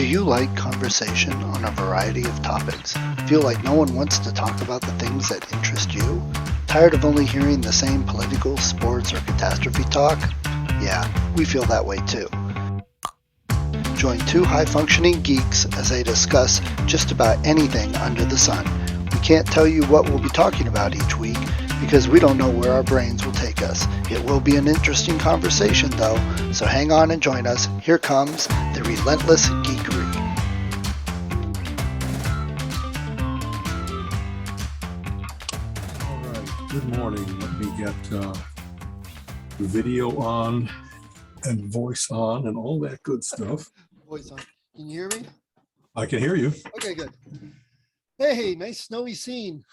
Do you like conversation on a variety of topics? Feel like no one wants to talk about the things that interest you? Tired of only hearing the same political, sports, or catastrophe talk? Yeah, we feel that way too. Join two high-functioning geeks as they discuss just about anything under the sun. We can't tell you what we'll be talking about each week because we don't know where our brains will take us. It will be an interesting conversation though, so hang on and join us. Here comes the Relentless Geekery. All right, good morning. Let me get video on and voice on and all that good stuff. Voice on. Can you hear me? I can hear you. Okay, good. Hey, nice snowy scene.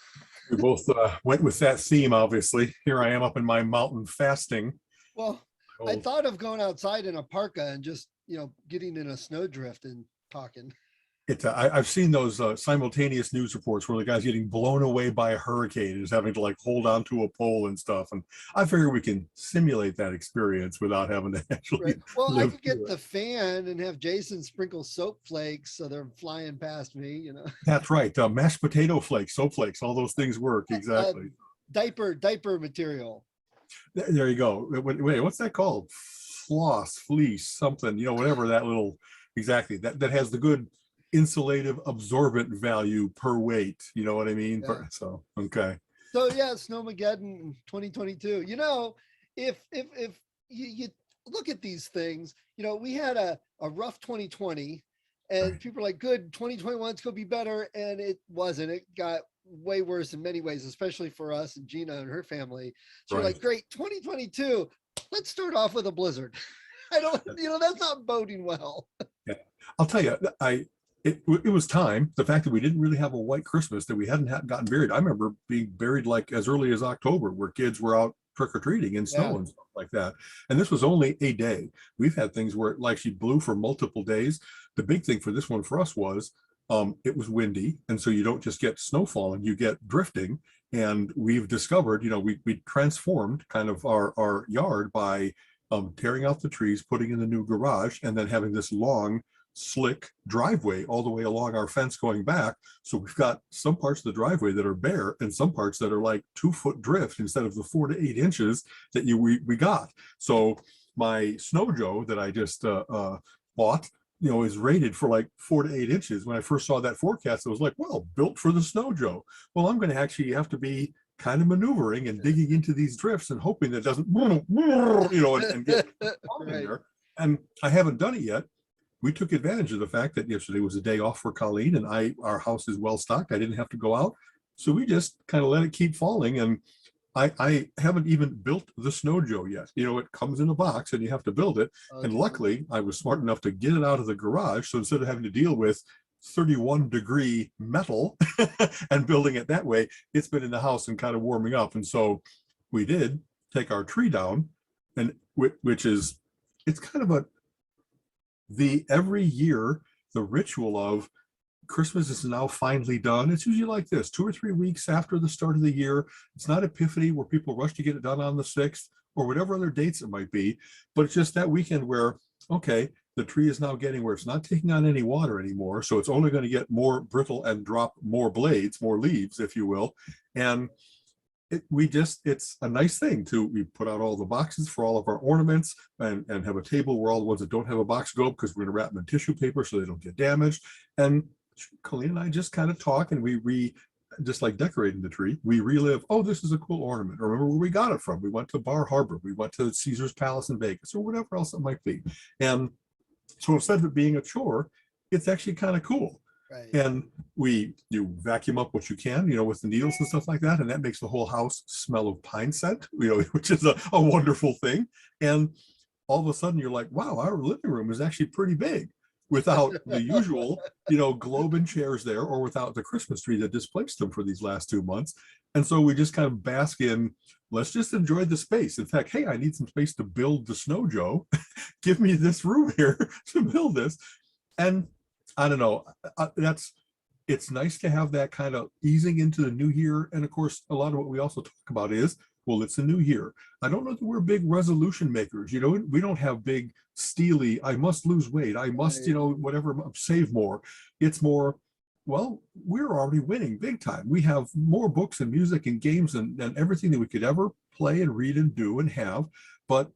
We both went with that theme, obviously. Here I am up in my mountain fasting. Well, I thought of going outside in a parka and just, getting in a snowdrift and talking. I've seen those simultaneous news reports where the guy's getting blown away by a hurricane and is having to hold on to a pole and stuff. And I figure we can simulate that experience without having to actually. Right. Well, I could get the the fan and have Jason sprinkle soap flakes so they're flying past me, That's right. Mashed potato flakes, soap flakes, all those things work. Exactly. Diaper material. There you go. Wait, what's that called? Fleece, something, whatever that little, exactly. That has the good insulative absorbent value per weight. You know what I mean? Yeah. So, okay. So yeah, Snowmageddon 2022. If you look at these things, we had a rough 2020 and Right. people are like, good, 2021 is going to be better. And it wasn't. It got way worse in many ways, especially for us and Gina and her family. So we're Right. like, great, 2022. Let's start off with a blizzard. That's not boding well. Yeah. I'll tell you, it was time. The fact that we didn't really have a white Christmas, that we hadn't gotten buried. I remember being buried like as early as October, where kids were out trick-or-treating in snow and stuff like that. And this was only a day. We've had things where it actually blew for multiple days. The big thing for this one for us was it was windy, and so you don't just get snowfall and you get drifting. And we've discovered, we transformed kind of our yard by tearing out the trees, putting in the new garage, and then having this long slick driveway all the way along our fence going back. So we've got some parts of the driveway that are bare and some parts that are like 2-foot drift instead of the 4 to 8 inches that we got. So my Snow Joe that I just bought, is rated for like 4 to 8 inches. When I first saw that forecast, I was like, well, built for the Snow Joe. Well, I'm going to actually have to be kind of maneuvering and digging into these drifts and hoping that it doesn't, and get in there. And I haven't done it yet. We took advantage of the fact that yesterday was a day off for Colleen and our house is well stocked. I didn't have to go out. So we just kind of let it keep falling. And I haven't even built the Snow Joe yet. It comes in a box and you have to build it. Okay. And luckily I was smart enough to get it out of the garage. So instead of having to deal with 31-degree metal and building it that way, it's been in the house and kind of warming up. And so we did take our tree down, and which is, it's kind of every year, the ritual of Christmas is now finally done. It's usually like this, 2 or 3 weeks after the start of the year. It's not Epiphany where people rush to get it done on the 6th or whatever other dates it might be, but it's just that weekend where, okay, the tree is now getting where it's not taking on any water anymore. So it's only going to get more brittle and drop more blades, more leaves, if you will. And it's a nice thing we put out all the boxes for all of our ornaments and have a table where all the ones that don't have a box go, because we're going to wrap them in tissue paper so they don't get damaged. And Colleen and I just kind of talk, and we just like decorating the tree, we relive, oh, this is a cool ornament. Remember where we got it from. We went to Bar Harbor. We went to Caesar's Palace in Vegas, or whatever else it might be. And so instead of it being a chore, it's actually kind of cool. Right. And you vacuum up what you can, with the needles and stuff like that. And that makes the whole house smell of pine scent, which is a wonderful thing. And all of a sudden you're like, wow, our living room is actually pretty big without the usual, globe and chairs there, or without the Christmas tree that displaced them for these last 2 months. And so we just kind of bask in, let's just enjoy the space. In fact, hey, I need some space to build the Snow Joe. Give me this room here to build this. And I don't know, it's nice to have that kind of easing into the new year. And of course, a lot of what we also talk about is well, it's a new year. I don't know that we're big resolution makers. You know, we don't have big steely, I must lose weight, I must, you know, whatever, save more. It's more, well, we're already winning big time. We have more books and music and games and everything that we could ever play and read and do and have. But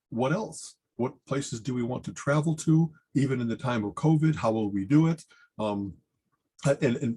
what else? What places do we want to travel to? Even in the time of COVID, how will we do it? And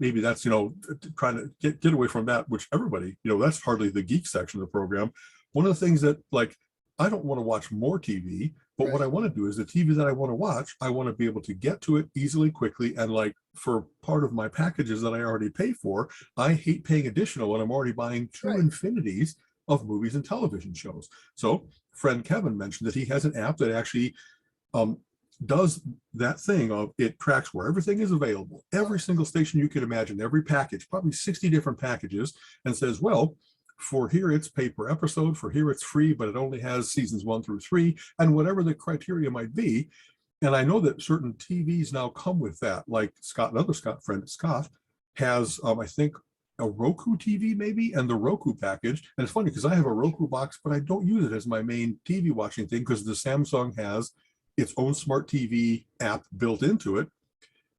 maybe that's, you know, trying to get away from that, which everybody, you know, that's hardly the geek section of the program. One of the things that, like, I don't want to watch more TV, but what I want to do is the TV that I want to watch, I want to be able to get to it easily, quickly. And like for part of my packages that I already pay for, I hate paying additional when I'm already buying two infinities of movies and television shows. So friend Kevin mentioned that he has an app that actually does that thing of, it tracks where everything is available, every single station you could imagine, every package, probably 60 different packages, and says, well, for here it's pay per episode, for here it's free, but it only has seasons 1 through 3, and whatever the criteria might be. And I know that certain TVs now come with that, like Scott, another friend Scott, has I think a Roku TV maybe, and the Roku package. And it's funny because I have a Roku box, but I don't use it as my main TV watching thing because the Samsung has its own smart TV app built into it.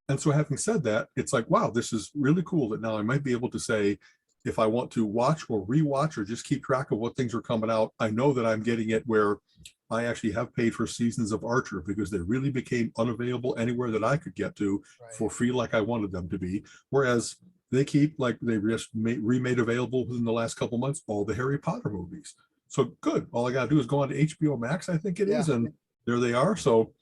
And so having said that, it's like, wow, this is really cool that now I might be able to say, if I want to watch or rewatch or just keep track of what things are coming out, I know that I'm getting it where I actually have paid for seasons of Archer because they really became unavailable anywhere that I could get to for free like I wanted them to be. Whereas they keep, like they just remade available within the last couple months, all the Harry Potter movies. So good. All I got to do is go on to HBO Max, I think it is, and there they are. So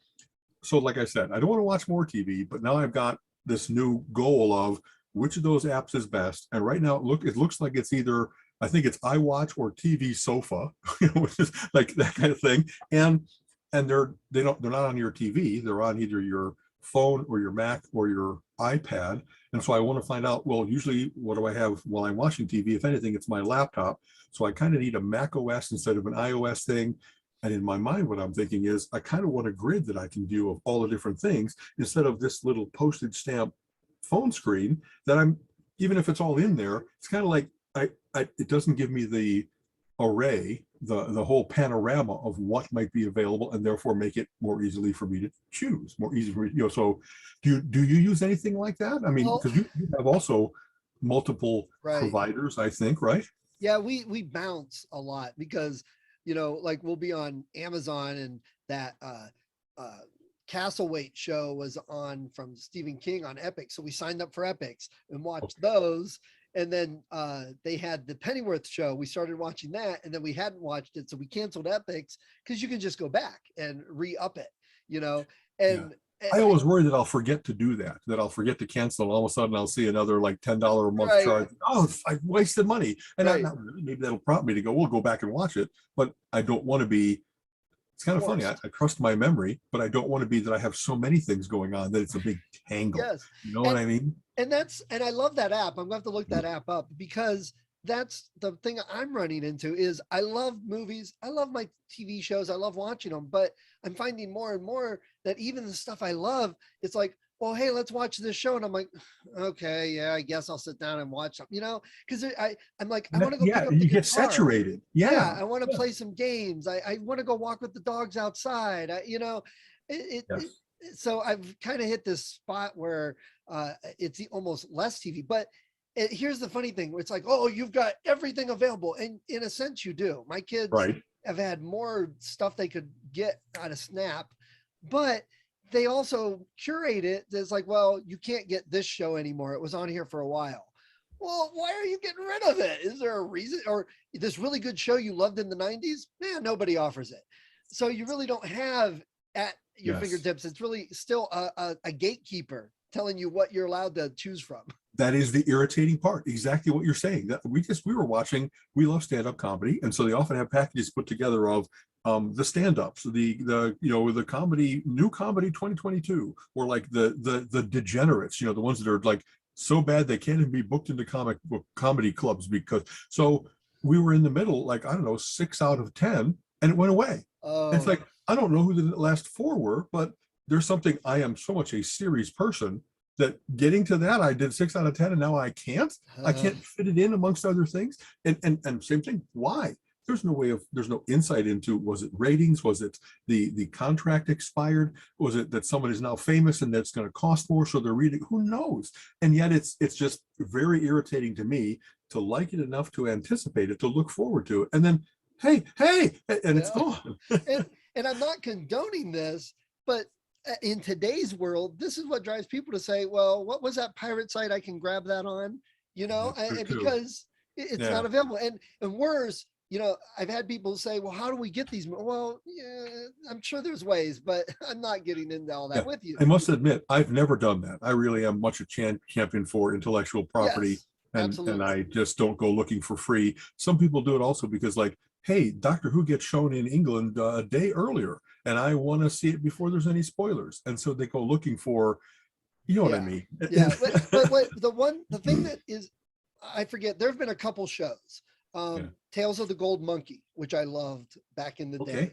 like I said, I don't want to watch more TV, but now I've got this new goal of which of those apps is best. And right now, it looks like it's either, I think it's iWatch or TV Sofa, which is like that kind of thing. And they're not on your TV. They're on either your phone or your Mac or your iPad. And so I want to find out, well, usually what do I have while I'm watching TV? If anything, it's my laptop. So I kind of need a Mac OS instead of an iOS thing. And in my mind, what I'm thinking is I kind of want a grid that I can view of all the different things instead of this little postage stamp phone screen that I'm, even if it's all in there, it's kind of like it doesn't give me the array, the whole panorama of what might be available, and therefore make it more easily for me to choose, more easy for me, you know. So do you use anything like that? I mean, because you have also multiple providers, I think, right? Yeah, we bounce a lot because, you know, like we'll be on Amazon and that Castleweight show was on from Stephen King on Epic. So we signed up for Epics and watched those. And then they had the Pennyworth show. We started watching that, and then we hadn't watched it. So we canceled Epics because you can just go back and re-up it, you know? And I always worry that I'll forget to do that, I'll forget to cancel, and all of a sudden I'll see another like $10 a month charge. Oh, I wasted money. And not really, maybe that'll prompt me to go, we'll go back and watch it. But I don't want to be, it's kind of funny. I trust my memory, but I don't want to be that I have so many things going on that it's a big tangle. Yes. You know what I mean? And I love that app. I'm going to have to look that app up because that's the thing I'm running into is I love movies. I love my TV shows. I love watching them, but I'm finding more and more that even the stuff I love, it's like, well, hey, let's watch this show. And I'm like, okay, yeah, I guess I'll sit down and watch them, you know, because I'm like, I want to go pick up the you guitar. get saturated. I want to play some games. I want to go walk with the dogs outside. You know, so I've kind of hit this spot where it's almost less TV, but here's the funny thing where it's like, oh, you've got everything available. And in a sense you do. My kids have had more stuff they could get out of Snap, but they also curate it. It's like, well, you can't get this show anymore. It was on here for a while. Well, why are you getting rid of it? Is there a reason? Or this really good show you loved in the 90s? Man, nobody offers it. So you really don't have at your fingertips. It's really still a gatekeeper telling you what you're allowed to choose from. That is the irritating part. Exactly what you're saying. That we were watching, we love stand-up comedy. And so they often have packages put together of the stand-ups, the you know, the comedy, new comedy 2022, or like the degenerates, you know, the ones that are like so bad they can't even be booked into comedy clubs because, so we were in the middle, like, I don't know, 6 out of 10, and it went away. It's like, I don't know who the last 4 were, but there's something, I am so much a series person that getting to that, I did 6 out of 10 and now I can't fit it in amongst other things. And same thing. Why? there's no insight into, was it ratings? Was it the contract expired? Was it that someone is now famous and that's going to cost more, so they're reading? Who knows? And yet it's just very irritating to me to like it enough to anticipate it, to look forward to it, and then hey, and it's gone. and I'm not condoning this, but in today's world, this is what drives people to say, well, what was that pirate site? I can grab that on, because it's not available. And worse, I've had people say, well, how do we get these? Well, yeah, I'm sure there's ways, but I'm not getting into all that with you. I must admit, I've never done that. I really am much a champion for intellectual property. Yes, and absolutely. I just don't go looking for free. Some people do it also because, like, hey, Doctor Who gets shown in England a day earlier, and I want to see it before there's any spoilers. And so they go looking for, what I mean? Yeah, but the thing that is, I forget, there've been a couple shows. Tales of the Gold Monkey, which I loved back in the day.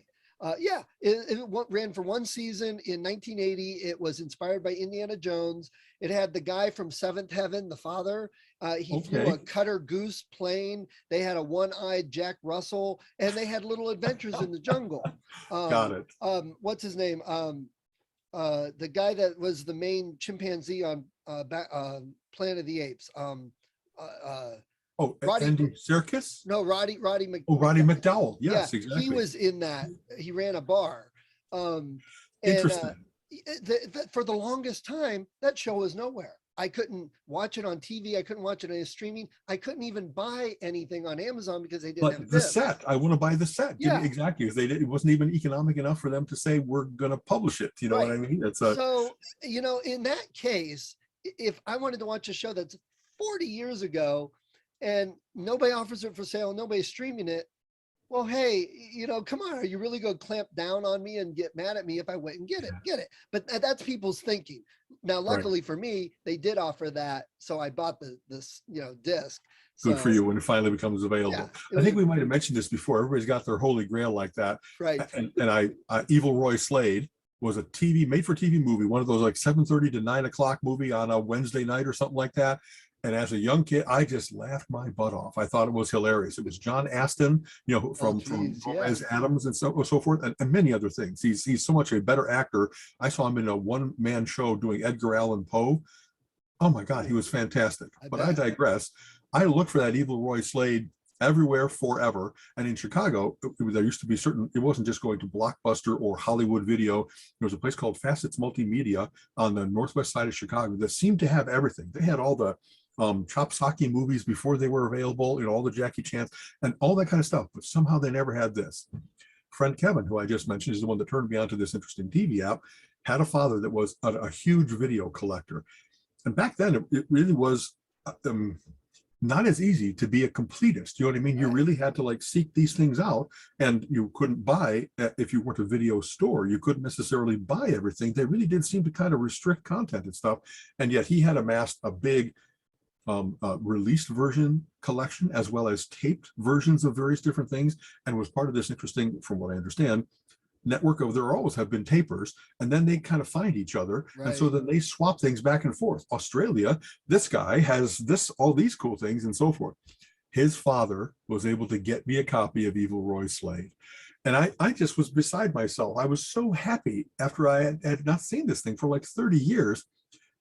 It ran for one season in 1980. It was inspired by Indiana Jones. It had the guy from Seventh Heaven, the father. He flew a Cutter Goose plane. They had a one-eyed Jack Russell, and they had little adventures in the jungle. Got it. What's his name? The guy that was the main chimpanzee on Planet of the Apes. Roddy Serkis? No, Roddy McDowell. Oh, Roddy McDowell. Yes, exactly. He was in that. He ran a bar. Interesting. For the longest time, that show was nowhere. I couldn't watch it on TV. I couldn't watch it on streaming. I couldn't even buy anything on Amazon because they didn't have the set. I want to buy the set. Yeah, exactly. It wasn't even economic enough for them to say we're going to publish it. You know what I mean? So in that case, if I wanted to watch a show that's 40 years ago and nobody offers it for sale, nobody's streaming it, well, hey, come on, are you really going to clamp down on me and get mad at me if I went and get it? But that's people's thinking. Now, luckily for me, they did offer that, so I bought this disc. Good for you when it finally becomes available. I think we might have mentioned this before. Everybody's got their holy grail like that, Right. And Evil Roy Slade was a made-for-TV movie, one of those like 7:30 to 9 o'clock movie on a Wednesday night or something like that. And as a young kid, I just laughed my butt off. I thought it was hilarious. It was John Astin, from Gomez Adams and so forth, and many other things. He's so much a better actor. I saw him in a one-man show doing Edgar Allan Poe. Oh my God, he was fantastic. I digress. I looked for that Evil Roy Slade everywhere forever. And in Chicago, there used to be it wasn't just going to Blockbuster or Hollywood Video. There was a place called Facets Multimedia on the northwest side of Chicago that seemed to have everything. They had all the Chopsaki movies before they were available, all the Jackie Chans and all that kind of stuff, but somehow they never had this. Friend Kevin, who I just mentioned, is the one that turned me on to this interesting TV app, had a father that was a huge video collector. And back then it really was not as easy to be a completist. You know what I mean? You really had to seek these things out, and you couldn't buy, if you weren't a video store, you couldn't necessarily buy everything. They really did seem to kind of restrict content and stuff. And yet he had amassed a big released version collection as well as taped versions of various different things, and was part of this interesting, from what I understand, network of, there always have been tapers, and then they kind of find each other, and so then they swap things back and forth. Australia, this guy has all these cool things and so forth. His father was able to get me a copy of Evil Roy Slade, and I just was beside myself. I was so happy after I had not seen this thing for 30 years,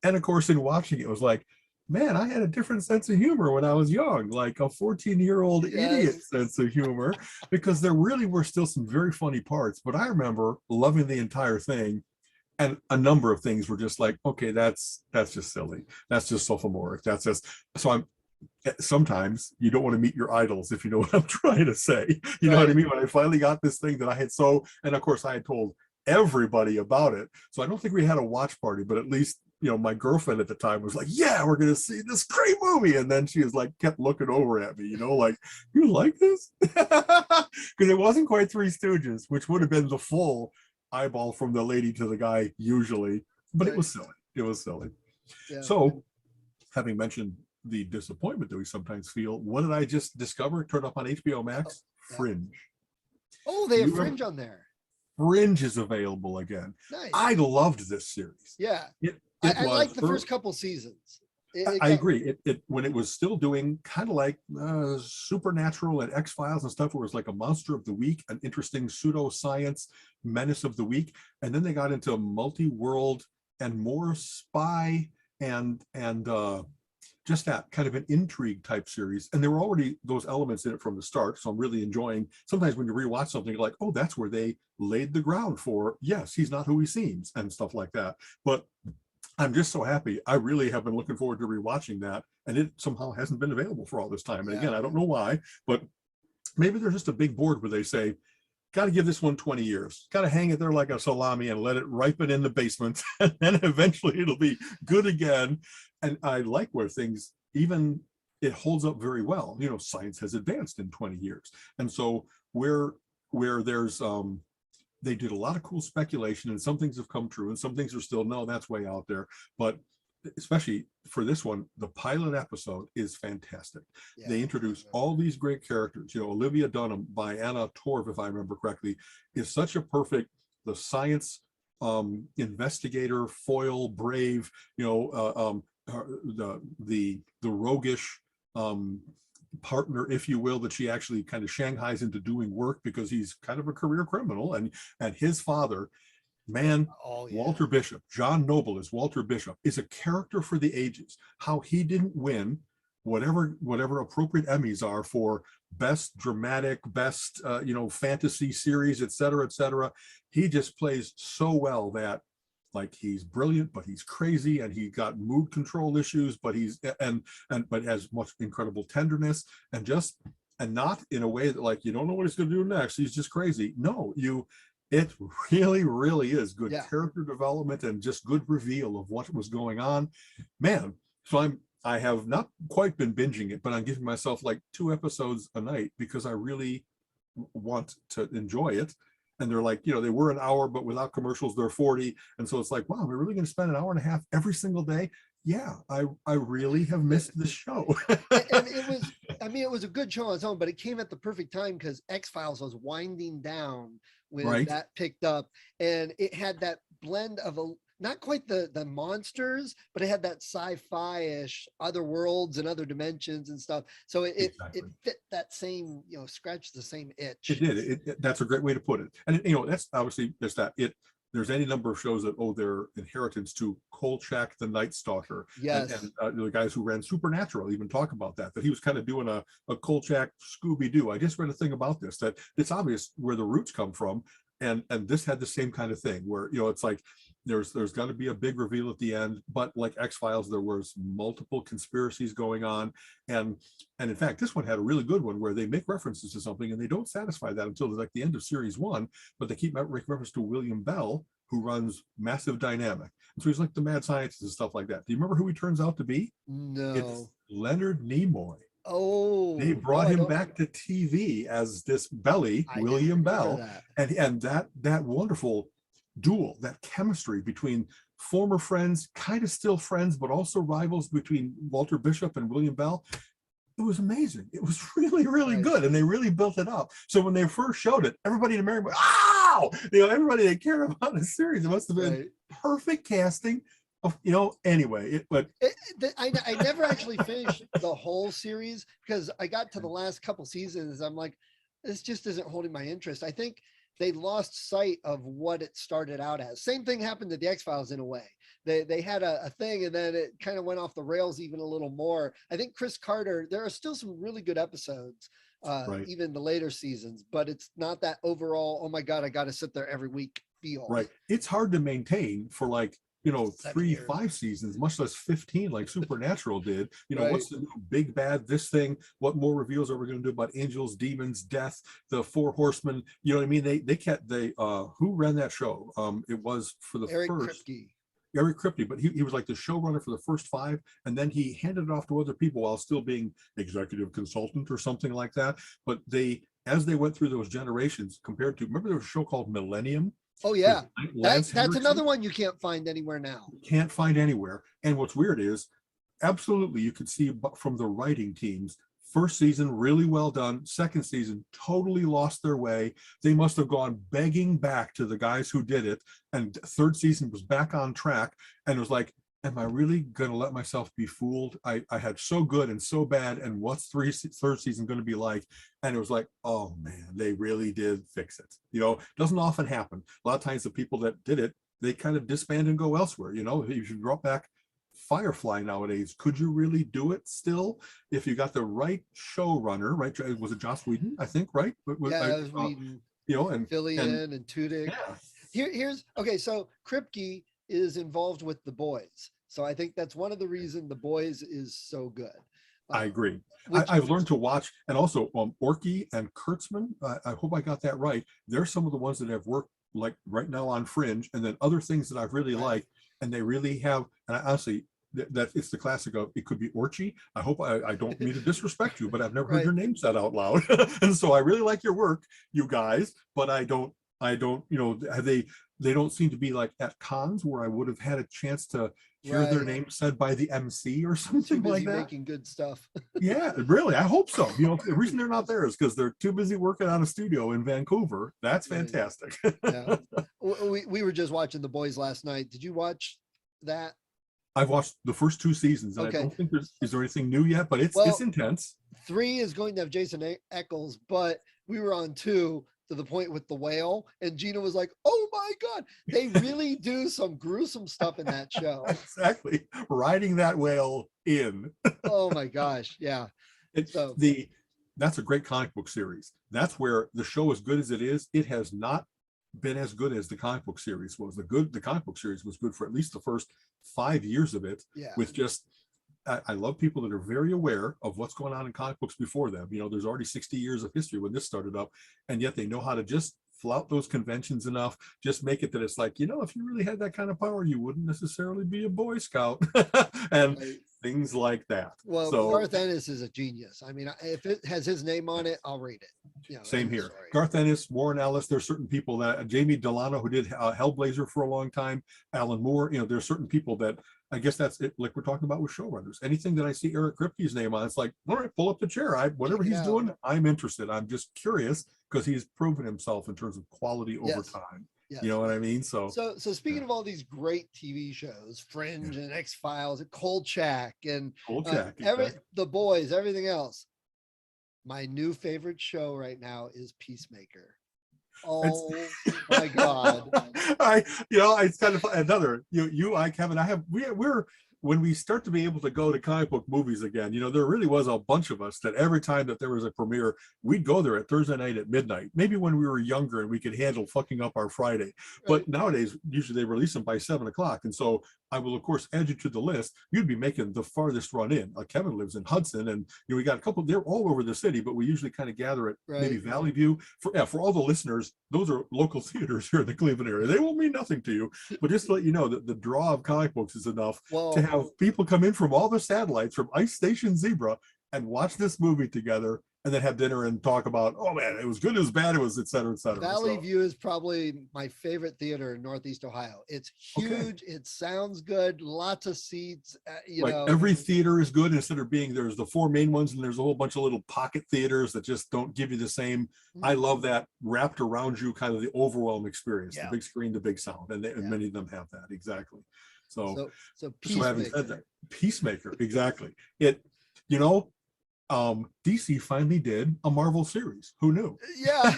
and of course in watching it was like, man, I had a different sense of humor when I was young, like a 14-year-old idiot sense of humor, because there really were still some very funny parts. But I remember loving the entire thing, and a number of things were just like, okay, that's just silly. That's just sophomoric. That's just, so sometimes you don't want to meet your idols, if you know what I'm trying to say. You know what I mean? When I finally got this thing that I had and of course I had told everybody about it. So I don't think we had a watch party, but at least, my girlfriend at the time was like, yeah, we're going to see this great movie. And then she was kept looking over at me, you like this? Because it wasn't quite Three Stooges, which would have been the full eyeball from the lady to the guy usually, but it was silly. It was silly. Yeah. So having mentioned the disappointment that we sometimes feel, what did I just discover? Turn up on HBO Max? Fringe. Oh, they have Fringe on there. Fringe is available again. Nice. I loved this series. Yeah. I liked the first couple seasons. I agree. It when it was still doing kind of like Supernatural and X-Files and stuff, where it was like a monster of the week, an interesting pseudoscience menace of the week, and then they got into multi-world and more spy and just that kind of an intrigue type series. And there were already those elements in it from the start. So I'm really enjoying, sometimes when you rewatch something, you're like, oh, that's where they laid the ground for, yes, he's not who he seems and stuff like that. But I'm just so happy. I really have been looking forward to rewatching that. And it somehow hasn't been available for all this time. And again, I don't know why, but maybe there's just a big board where they say, got to give this one 20 years, got to hang it there like a salami and let it ripen in the basement. And then eventually it'll be good again. And I like where things, even it holds up very well. You know, science has advanced in 20 years. And so where there's, they did a lot of cool speculation, and some things have come true and some things are still, no, that's way out there. But especially for this one, the pilot episode is fantastic. They introduce all these great characters. You know, Olivia Dunham by Anna Torv, if I remember correctly, is such a perfect, the science investigator, foil, brave, you know, the roguish partner, if you will, that she actually kind of shanghais into doing work because he's kind of a career criminal, and his father, man, Walter Bishop, John Noble as Walter Bishop, is a character for the ages. How he didn't win whatever appropriate Emmys are for best dramatic, best you know, fantasy series, etc., etc. He just plays so well that, like, he's brilliant, but he's crazy, and he got mood control issues, but he's but has much incredible tenderness, and not in a way that, like, you don't know what he's going to do next. He's just crazy. No, it really, really is good character development and just good reveal of what was going on, man. So I have not quite been binging it, but I'm giving myself like 2 episodes a night because I really want to enjoy it. And they're like, you know, they were an hour, but without commercials, they're 40. And so it's like, wow, we're really going to spend an hour and a half every single day. Yeah, I really have missed the show. And it was, I mean, it was a good show on its own, but it came at the perfect time because X-Files was winding down when that picked up, and it had that blend of not quite the monsters, but it had that sci-fi-ish other worlds and other dimensions and stuff. So it fit that same, you know, scratched the same itch. It did. That's a great way to put it. And you know, that's obviously just that there's any number of shows that owe their inheritance to Kolchak the Night Stalker. Yes. And the guys who ran Supernatural even talk about that he was kind of doing a Kolchak Scooby-Doo. I just read a thing about this, that it's obvious where the roots come from. And this had the same kind of thing where, you know, it's like, there's got to be a big reveal at the end, but like X-Files, there was multiple conspiracies going on. And in fact, this one had a really good one where they make references to something and they don't satisfy that until like the end of series 1, but they keep making reference to William Bell, who runs Massive Dynamic. And so he's like the mad scientist and stuff like that. Do you remember who he turns out to be? No. It's Leonard Nimoy. Oh, they brought him back to TV as this Belly, William Bell, and that wonderful duel, that chemistry between former friends, kind of still friends, but also rivals, between Walter Bishop and William Bell. It was amazing. It was really, really good, and they really built it up. So when they first showed it, everybody in America, wow! You know, everybody they cared about the series. It must have been perfect casting. You know, anyway, I never actually finished the whole series because I got to the last couple seasons. I'm like, this just isn't holding my interest. I think they lost sight of what it started out as. Same thing happened to the X-Files in a way. They had a thing, and then it kind of went off the rails even a little more. I think Chris Carter, there are still some really good episodes, even the later seasons, but it's not that overall, oh my God, I got to sit there every week feel. Right. It's hard to maintain for, like, you know, 3, 5 seasons, much less 15 like Supernatural did. You know, what's the new big bad, this thing? What more reveals are we going to do about angels, demons, death, the 4 horsemen? You know what I mean? They kept, who ran that show? It was for the Eric first. Kripke. Eric Kripke, but he was like the showrunner for the first 5, and then he handed it off to other people while still being executive consultant or something like that. But as they went through those generations, compared to, remember there was a show called Millennium? Oh yeah, that's another one you can't find anywhere now. Can't find anywhere. And what's weird is, absolutely, you could see from the writing teams, first season really well done, second season totally lost their way. They must have gone begging back to the guys who did it, and third season was back on track, and it was like, am I really going to let myself be fooled? I had so good and so bad, and what's third season going to be like? And it was like, oh man, they really did fix it. Doesn't often happen. A lot of times the people that did it, they kind of disband and go elsewhere. If you brought back Firefly nowadays, could you really do it still if you got the right showrunner? Right? Was it Joss Whedon? I think, right? Yeah, it was Whedon. And Fillion and Tudyk. Yeah. Here's okay. So Kripke is involved with The Boys, so I think that's one of the reasons The Boys is so good. I agree. I've learned to watch, and also Orky and Kurtzman. I hope I got that right. They're some of the ones that have worked like right now on Fringe, and then other things that I've really liked, and they really have. And I honestly, that it's the classic of it could be Orchie. I hope I don't mean to disrespect you, but I've never heard your name said out loud, and so I really like your work, you guys. But I don't. They don't seem to be like at cons where I would have had a chance to hear their name said by the MC or something like that. Making good stuff. Yeah, really. I hope so. The reason they're not there is because they're too busy working on a studio in Vancouver. That's fantastic. Yeah. We were just watching The Boys last night. Did you watch that? I've watched the first 2 seasons, and I don't think is there anything new yet, but it's intense. 3 is going to have Jason Eccles, but we were on 2 to the point with the whale, and Gina was like, oh my God, they really do some gruesome stuff in that show. Exactly. Riding that whale in. Oh my gosh. Yeah. That's a great comic book series. That's where the show, as good as it is, it has not been as good as the comic book series was. The comic book series was good for at least the first 5 years of it. Yeah. With just, I love people that are very aware of what's going on in comic books before them. There's already 60 years of history when this started up, and yet they know how to just flout those conventions enough, just make it that it's like, if you really had that kind of power, you wouldn't necessarily be a Boy Scout and things like that. Well, Garth Ennis is a genius. I mean, if it has his name on it, I'll read it. Same here. Story. Garth Ennis, Warren Ellis, there's certain people that Jamie Delano, who did Hellblazer for a long time, Alan Moore, there's certain people that I guess that's it. Like we're talking about with showrunners, anything that I see Eric Kripke's name on, it's like, all right, pull up the chair. Whatever he's doing, I'm interested. I'm just curious because he's proven himself in terms of quality over time. Yes. You know what I mean? So speaking of all these great TV shows, Fringe and X-Files and Kolchak and The Boys, everything else, my new favorite show right now is Peacemaker. Oh my God. It's kind of another, Kevin, we're when we start to be able to go to comic book movies again, there really was a bunch of us that every time that there was a premiere, we'd go there at Thursday night at midnight. Maybe when we were younger and we could handle fucking up our Friday. But nowadays, usually they release them by 7 o'clock. And so I will, of course, add you to the list. You'd be making the farthest run in. Kevin lives in Hudson, and we got a couple, they're all over the city, but we usually kind of gather at maybe Valley View. For all the listeners, those are local theaters here in the Cleveland area. They won't mean nothing to you, but just to let you know that the draw of comic books is enough to have people come in from all the satellites, from Ice Station Zebra, and watch this movie together, and then have dinner and talk about, oh man, it was good, it was bad, it was et cetera, et cetera. Valley View is probably my favorite theater in Northeast Ohio. It's huge. It sounds good. Lots of seats. Every theater is good. Instead of there's the 4 main ones, and there's a whole bunch of little pocket theaters that just don't give you the same. I love that wrapped around you kind of the overwhelming experience, the big screen, the big sound, and many of them have that. Exactly. So having said that, Peacemaker, exactly. DC finally did a Marvel series. Who knew? Yeah.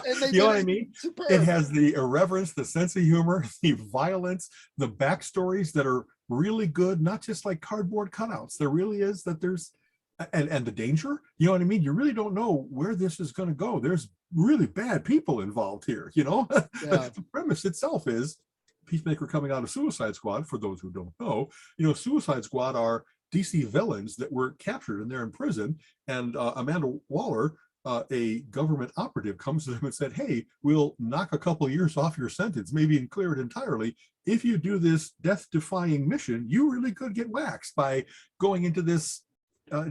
And they you know what I mean? Superb. It has the irreverence, the sense of humor, the violence, the backstories that are really good, not just like cardboard cutouts. There really is that there's, and the danger, you know what I mean? You really don't know where this is going to go. There's really bad people involved here, The premise itself is Peacemaker coming out of Suicide Squad. For those who don't know, Suicide Squad are DC villains that were captured and they're in prison. And Amanda Waller, a government operative, comes to them and said, hey, we'll knock a couple of years off your sentence, maybe clear it entirely. If you do this death-defying mission, you really could get waxed by going into this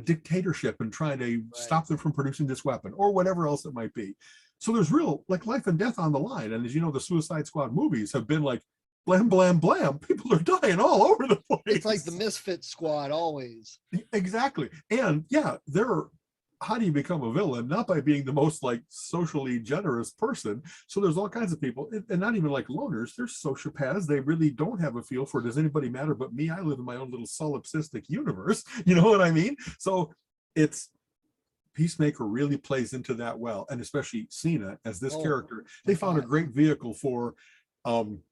dictatorship and trying to stop them from producing this weapon or whatever else it might be. So there's real life and death on the line. And as you know, the Suicide Squad movies have been like, blam, blam, blam. People are dying all over the place. It's like the Misfit Squad always. Exactly. And there are how do you become a villain? Not by being the most like socially generous person. So there's all kinds of people, and not even like loners. There's sociopaths. They really don't have a feel for, does anybody matter but me? I live in my own little solipsistic universe. You know what I mean? So it's, Peacemaker really plays into that well, and especially Cena as this character. They found a great vehicle for.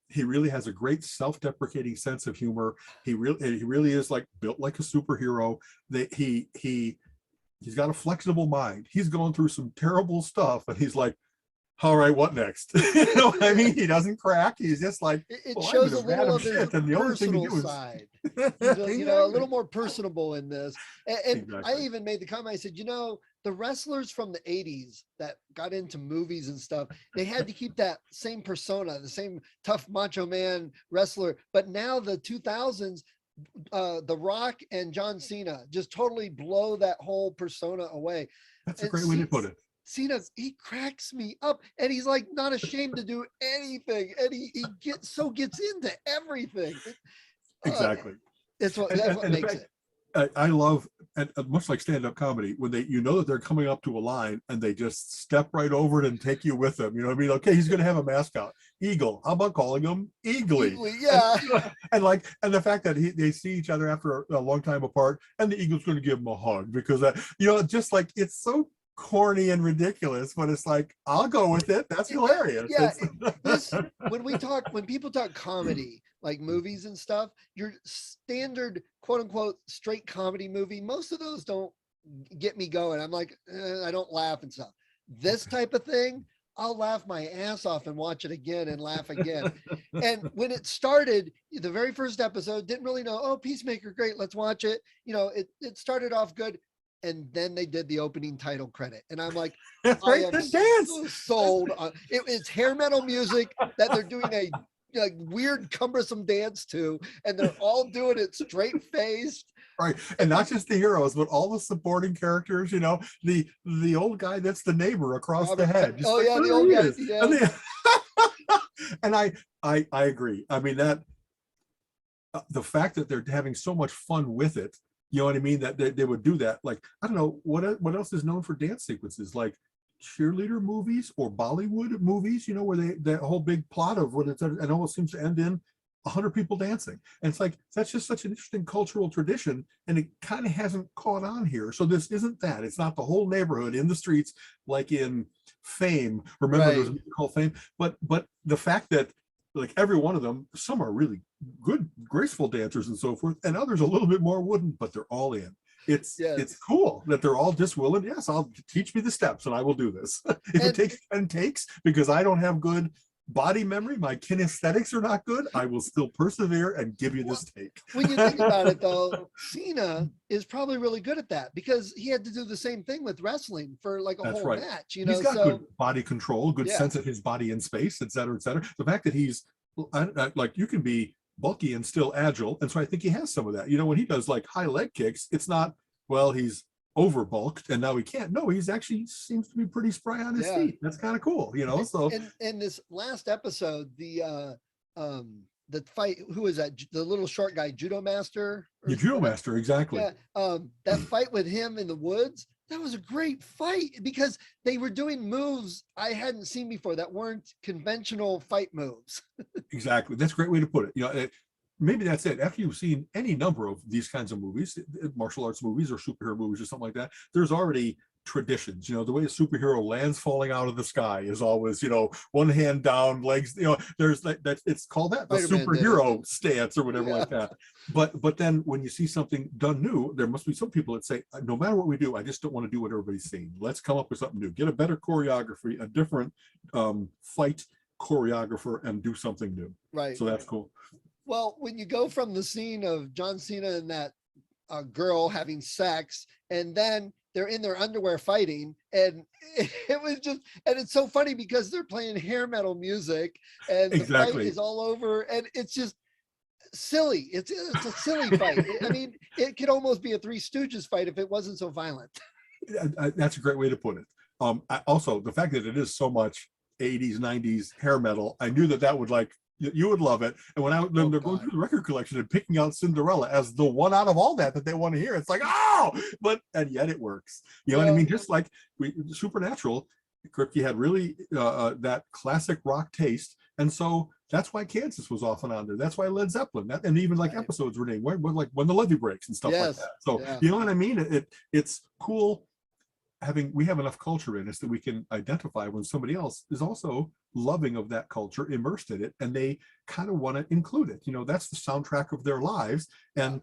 He really has a great self-deprecating sense of humor. He really is like built like a superhero. He's got a flexible mind. He's going through some terrible stuff, and he's like, all right, what next? You know what I mean? He doesn't crack. He's just like, it shows a little of his personal side. You know, a little more personable in this. And exactly. I even made the comment, I said, you know, the wrestlers from the 80s that got into movies and stuff, they had to keep that same persona, the same tough macho man wrestler. But now the 2000s, The Rock and John Cena just totally blow that whole persona away. That's a great way to put it. Cena, he cracks me up, and he's like not ashamed to do anything, and he gets into everything. Exactly. That's what makes it. I love, and much like stand-up comedy, when you know that they're coming up to a line and they just step right over it and take you with them. You know what I mean? Okay, he's going to have a mascot, Eagle. How about calling him Eagly? Yeah. And the fact that they see each other after a long time apart, and the Eagle's going to give him a hug because you know, just like, it's so corny and ridiculous, but it's like, I'll go with it. That's hilarious. Yeah. When people talk comedy, like movies and stuff, your standard quote unquote straight comedy movie, most of those don't get me going. I'm like, I don't laugh and stuff. This type of thing, I'll laugh my ass off and watch it again and laugh again. And when it started, the very first episode, didn't really know, oh, Peacemaker, great, let's watch it. You know, it started off good. And then they did the opening title credit. And I'm like, I am so sold on it. It's hair metal music that they're doing a like weird cumbersome dance to, and they're all doing it straight faced. Right. And not just the heroes, but all the supporting characters, you know, the old guy that's the neighbor across the head. Just like, yeah, the old guy. Yeah. And I agree. I mean, that the fact that they're having so much fun with it, you know what I mean? That they would do that. Like, I don't know, what else is known for dance sequences? Like cheerleader movies or Bollywood movies, you know, where that whole big plot of what it almost seems to end in 100 people dancing. And it's like, that's just such an interesting cultural tradition, and it kind of hasn't caught on here. So this isn't that. It's not the whole neighborhood in the streets like in Fame. Remember, there was a movie called Fame. But the fact that like every one of them, some are really good, graceful dancers and so forth, and others a little bit more wooden, but they're all in. It's cool that they're all just willing. Yes, I'll teach me the steps and I will do this. If it takes 10 takes because I don't have good body memory, my kinesthetics are not good, I will still persevere and give you this take. When you think about it though, Cena is probably really good at that because he had to do the same thing with wrestling for like a whole match. You know, he's got good body control, good sense of his body in space, et cetera, et cetera. The fact that he's like, you can be bulky and still agile, and so I think he has some of that. You know, when he does like high leg kicks, it's not, well, he's over bulked and now he can't. No, he's actually seems to be pretty spry on his feet. That's kind of cool, you know. So and this last episode, the fight, who is that, the little short guy, judo master? The judo master, exactly. Yeah, that fight with him in the woods, that was a great fight because they were doing moves I hadn't seen before that weren't conventional fight moves. Exactly. That's a great way to put it. You know, maybe that's it. After you've seen any number of these kinds of movies, martial arts movies or superhero movies or something like that, there's already traditions. You know, the way a superhero lands falling out of the sky is always, you know, one hand down, legs, you know, there's that, it's called that the superhero stance or whatever like that. But then when you see something done new, there must be some people that say, no matter what we do, I just don't want to do what everybody's seeing. Let's come up with something new, get a better choreography, a different fight choreographer, and do something new. Right. So that's cool. Well, when you go from the scene of John Cena and that girl having sex, and then they're in their underwear fighting, and it was just, and it's so funny because they're playing hair metal music, and the fight is all over, and it's just silly. It's a silly fight. I mean, it could almost be a Three Stooges fight if it wasn't so violent. That's a great way to put it. Also, the fact that it is so much 80s, 90s hair metal, I knew that would like, you would love it. And when they're going through the record collection and picking out Cinderella as the one out of all that they want to hear, it's like, oh, how? And yet it works. You know what I mean? Just like Supernatural, Kripke had really that classic rock taste. And so that's why Kansas was often on there. That's why Led Zeppelin, and even like episodes were named like When the Levee Breaks and stuff like that. So you know what I mean? It's cool we have enough culture in us that we can identify when somebody else is also loving of that culture, immersed in it, and they kind of want to include it. You know, that's the soundtrack of their lives. And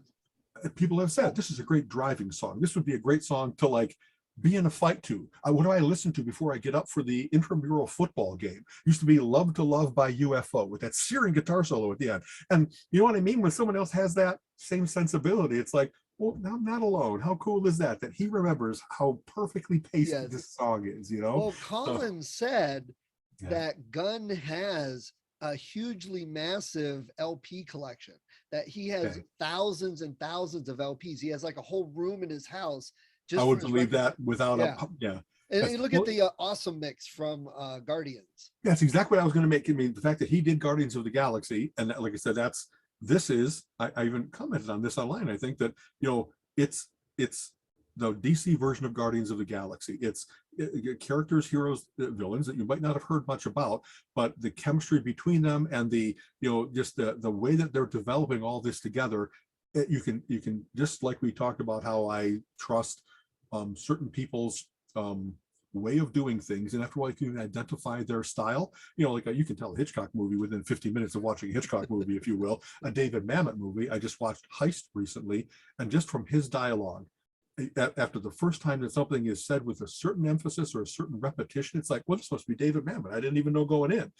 people have said, this is a great driving song. This would be a great song to like be in a fight to. What do I listen to before I get up for the intramural football game? Used to be Love to Love by UFO with that searing guitar solo at the end. And you know what I mean? When someone else has that same sensibility, it's like, well, I'm not alone. How cool is that he remembers how perfectly paced this song is, you know? Well, Colin said that Gunn has a hugely massive LP collection, that he has thousands and thousands of LPs. He has like a whole room in his house. I would believe that without And look at the awesome mix from Guardians. That's exactly what I was going to make. I mean, the fact that he did Guardians of the Galaxy, and like I said, I even commented on this online. I think that, you know, it's the DC version of Guardians of the Galaxy. It's characters, heroes, villains that you might not have heard much about, but the chemistry between them and the, you know, just the way that they're developing all this together. You can just like we talked about how I trust certain people's way of doing things, and after a while you can identify their style. You know, like you can tell a Hitchcock movie within 50 minutes of watching a Hitchcock movie, if you will. A David Mamet movie. I just watched Heist recently, and just from his dialogue, after the first time that something is said with a certain emphasis or a certain repetition, it's like, well, this must be David Mamet. I didn't even know going in.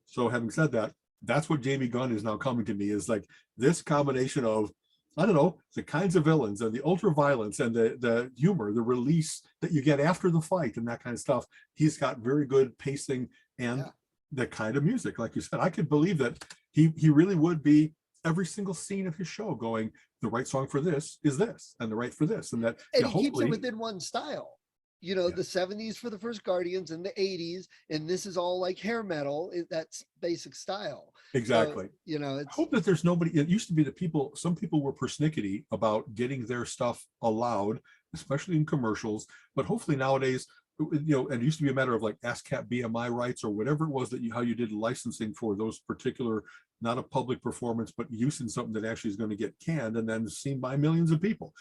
So having said that, that's what Jamie Gunn is now coming to me, is like this combination of, I don't know, the kinds of villains and the ultra violence and the humor, the release that you get after the fight and that kind of stuff. He's got very good pacing and the kind of music. Like you said, I could believe that he really would be every single scene of his show going, the right song for this is this, and the right for this. And that, and he keeps it within one style. You know, the 70s for the first Guardians and the 80s, and this is all like hair metal. That's basic style. Exactly. So, you know, I hope that there's nobody. It used to be that some people were persnickety about getting their stuff allowed, especially in commercials. But hopefully nowadays, you know, and it used to be a matter of like ASCAP BMI rights or whatever it was that how you did licensing for those particular, not a public performance, but use in something that actually is going to get canned and then seen by millions of people.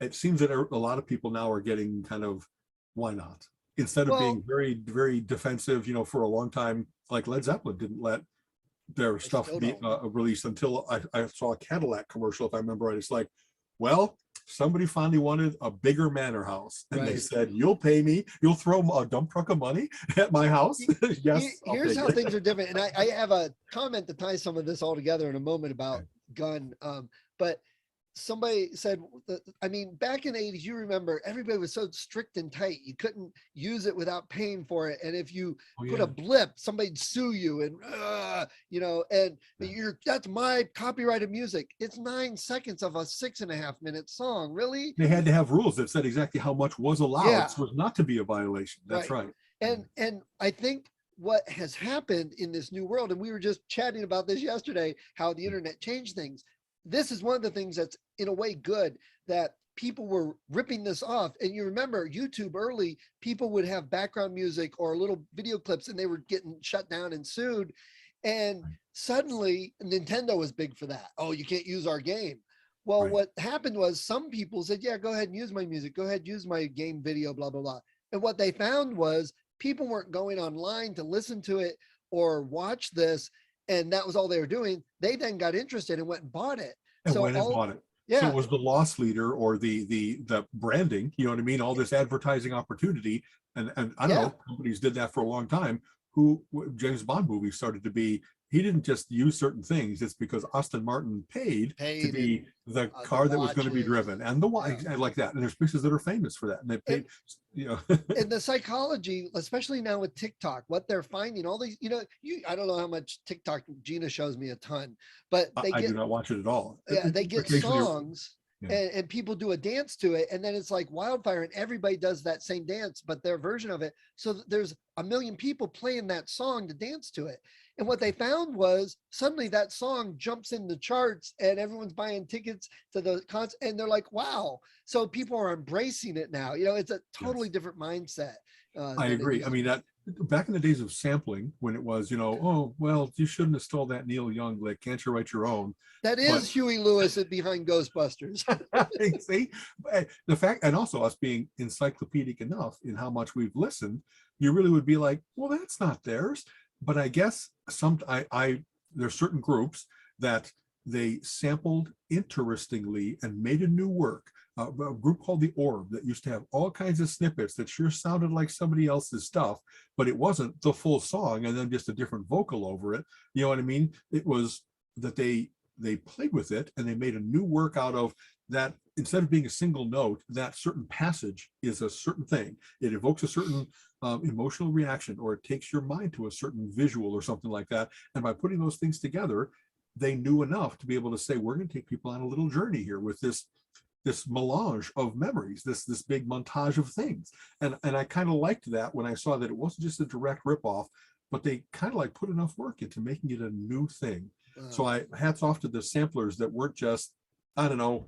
It seems that a lot of people now are getting kind of, why not? Instead of being very, very defensive, you know, for a long time, like Led Zeppelin didn't let their stuff be released until I saw a Cadillac commercial, if I remember right. It's like, well, somebody finally wanted a bigger manor house, and they said, you'll pay me, you'll throw a dump truck of money at my house. Yes. Here's how things are different. And I have a comment to tie some of this all together in a moment about Gunn. But somebody said, I mean, back in the 80s, you remember everybody was so strict and tight. You couldn't use it without paying for it. And if you put a blip, somebody'd sue you, and, you know, and that's my copyrighted music. It's 9 seconds of a 6.5 minute song. Really? They had to have rules that said exactly how much was allowed. So it was not to be a violation. That's right. And I think what has happened in this new world, and we were just chatting about this yesterday, how the internet changed things. This is one of the things that's in a way good, that people were ripping this off. And you remember YouTube early, people would have background music or little video clips, and they were getting shut down and sued. And suddenly Nintendo was big for that. Oh, you can't use our game. Well, what happened was some people said, yeah, go ahead and use my music. Go ahead, use my game video, blah, blah, blah. And what they found was people weren't going online to listen to it or watch this. And that was all they were doing. They then got interested and went and bought it. So it was the loss leader or the branding, you know what I mean? All this advertising opportunity. And I don't know, companies did that for a long time. James Bond movies started to be, he didn't just use certain things. It's because Aston Martin paid to be the car that was going to be driven, and the watch, like that. And there's pieces that are famous for that. And they paid, you know. And the psychology, especially now with TikTok, what they're finding, all these, you know, I don't know how much TikTok, Gina shows me a ton, but I do not watch it at all. Yeah, they get songs and people do a dance to it, and then it's like wildfire, and everybody does that same dance, but their version of it. So there's a million people playing that song to dance to it. And what they found was suddenly that song jumps in the charts, and everyone's buying tickets to the concert, and they're like, wow. So people are embracing it now. It's a totally different mindset. I agree. I mean, that back in the days of sampling, when it was, oh, well, you shouldn't have stole that Neil Young lick. Can't you write your own? That is Huey Lewis behind Ghostbusters. See, the fact, and also us being encyclopedic enough in how much we've listened, you really would be like, well, that's not theirs. But I guess there's certain groups that they sampled interestingly and made a new work. A group called the Orb that used to have all kinds of snippets that sure sounded like somebody else's stuff, but it wasn't the full song and then just a different vocal over it. You know what I mean? It was that they played with it and they made a new work out of that. Instead of being a single note, that certain passage is a certain thing. It evokes a certain emotional reaction, or it takes your mind to a certain visual or something like that. And by putting those things together, they knew enough to be able to say, we're going to take people on a little journey here with this melange of memories, this big montage of things. And I kind of liked that when I saw that it wasn't just a direct ripoff, but they kind of like put enough work into making it a new thing. So hats off to the samplers that weren't just, I don't know,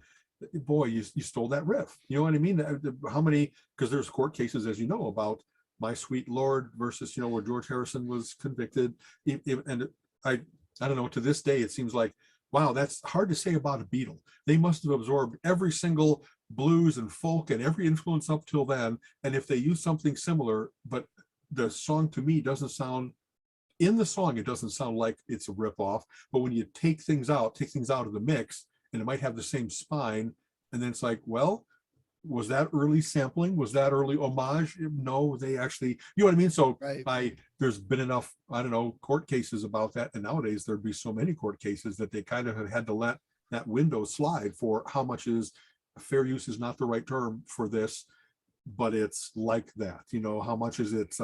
boy, you stole that riff. You know what I mean? How many, because there's court cases, as you know, about My Sweet Lord versus, where George Harrison was convicted. And I don't know, to this day, it seems like, wow, that's hard to say about a Beatle. They must have absorbed every single blues and folk and every influence up till then. And if they use something similar, but the song to me doesn't sound, in the song, it doesn't sound like it's a ripoff. But when you take things out of the mix, and it might have the same spine, and then it's like, well, was that early sampling? Was that early homage? No, they actually, you know what I mean? So there's been enough, I don't know, court cases about that. And nowadays there'd be so many court cases that they kind of have had to let that window slide for how much is fair use is not the right term for this, but it's like that, how much is it?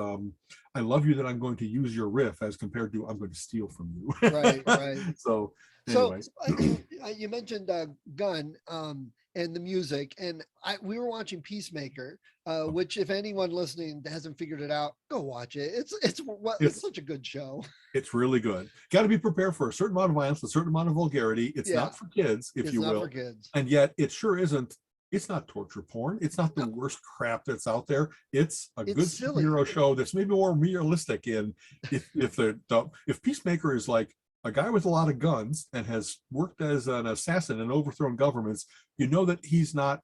I love you that I'm going to use your riff as compared to I'm going to steal from you. Right. So anyway. So you mentioned Gunn and the music, and we were watching Peacemaker, which if anyone listening hasn't figured it out, go watch it. It's such a good show. It's really good. Got to be prepared for a certain amount of violence, a certain amount of vulgarity. It's not for kids, if you will. It's not for kids. And yet it sure isn't. It's not torture porn. It's not the worst crap that's out there. It's a good superhero show that's maybe more realistic in if Peacemaker is like a guy with a lot of guns and has worked as an assassin and overthrown governments, that he's not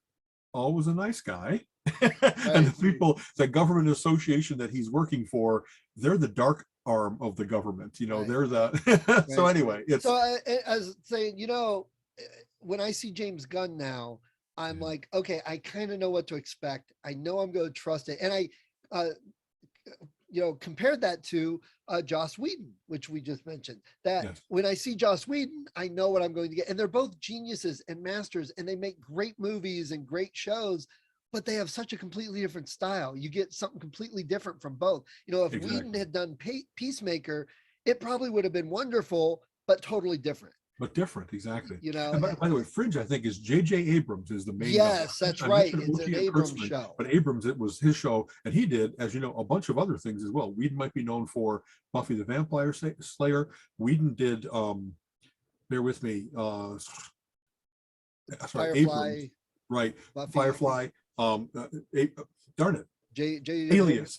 always a nice guy. And the people, the government association that he's working for, they're the dark arm of the government. They're the so anyway, it's as saying, when I see James Gunn now, I'm like, okay, I kind of know what to expect. I know I'm going to trust it. And I compared that to Joss Whedon, which we just mentioned, that when I see Joss Whedon, I know what I'm going to get. And they're both geniuses and masters, and they make great movies and great shows, but they have such a completely different style. You get something completely different from both. If Whedon had done Peacemaker, it probably would have been wonderful, but totally different. But different, exactly. And by the way, Fringe, I think, is J.J. Abrams is the main guy. Yes, that's right. It's an Abrams show. But Abrams, it was his show, and he did, as you know, a bunch of other things as well. Whedon might be known for Buffy the Vampire Slayer. Whedon did, bear with me, Firefly. Abrams, right? Buffy. Firefly. Darn it.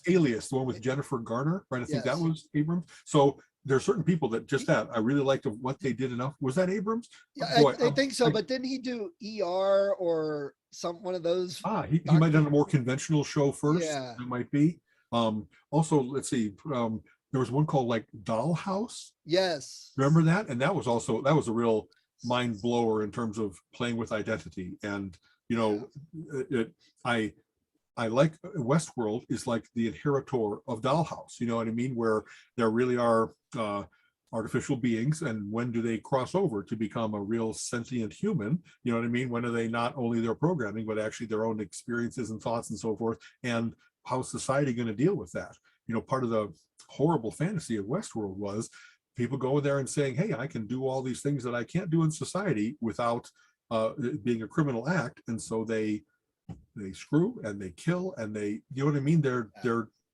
Alias, the one with Jennifer Garner, right? I think that was Abrams. So there are certain people that just that I really liked what they did enough. Was that Abrams? Yeah, boy, I think so. But didn't he do ER or one of those? He might have done a more conventional show first. Yeah, it might be. Also, let's see. There was one called like Dollhouse. Yes. Remember that? And that was a real mind blower in terms of playing with identity. And I like Westworld is like the inheritor of Dollhouse, you know what I mean? Where there really are artificial beings, and when do they cross over to become a real sentient human? You know what I mean? When are they not only their programming, but actually their own experiences and thoughts and so forth? And how's society going to deal with that? Part of the horrible fantasy of Westworld was people going there and saying, hey, I can do all these things that I can't do in society without being a criminal act, and so they screw and they kill and they, you know what I mean? They're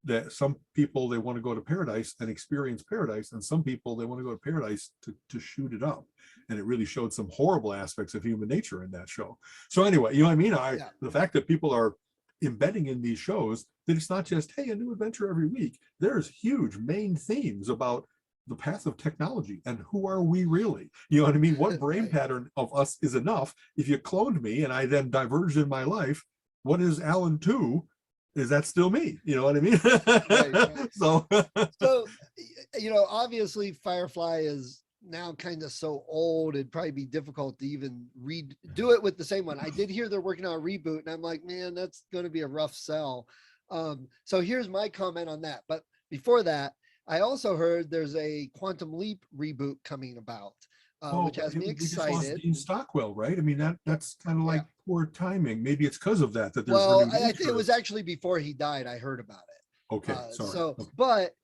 that some people, they want to go to paradise and experience paradise, and some people they want to go to paradise to shoot it up. And it really showed some horrible aspects of human nature in that show. So anyway, you know what I mean? The fact that people are embedding in these shows that it's not just, hey, a new adventure every week. There's huge main themes about the path of technology and who are we really? You know what I mean? What brain pattern of us is enough? If you cloned me and I then diverged in my life, what is Alan 2? Is that still me? You know what I mean? Right. So, you know, obviously Firefly is now kind of so old, it'd probably be difficult to even do it with the same one. I did hear they're working on a reboot, and I'm like, man, that's going to be a rough sell. So here's my comment on that. But before that, I also heard there's a Quantum Leap reboot coming about, which has me excited. Dean Stockwell, right? I mean, that's kind of like poor timing. Maybe it's because of that. There's well, I think it was actually before he died. I heard about it. Okay, sorry. So, okay. But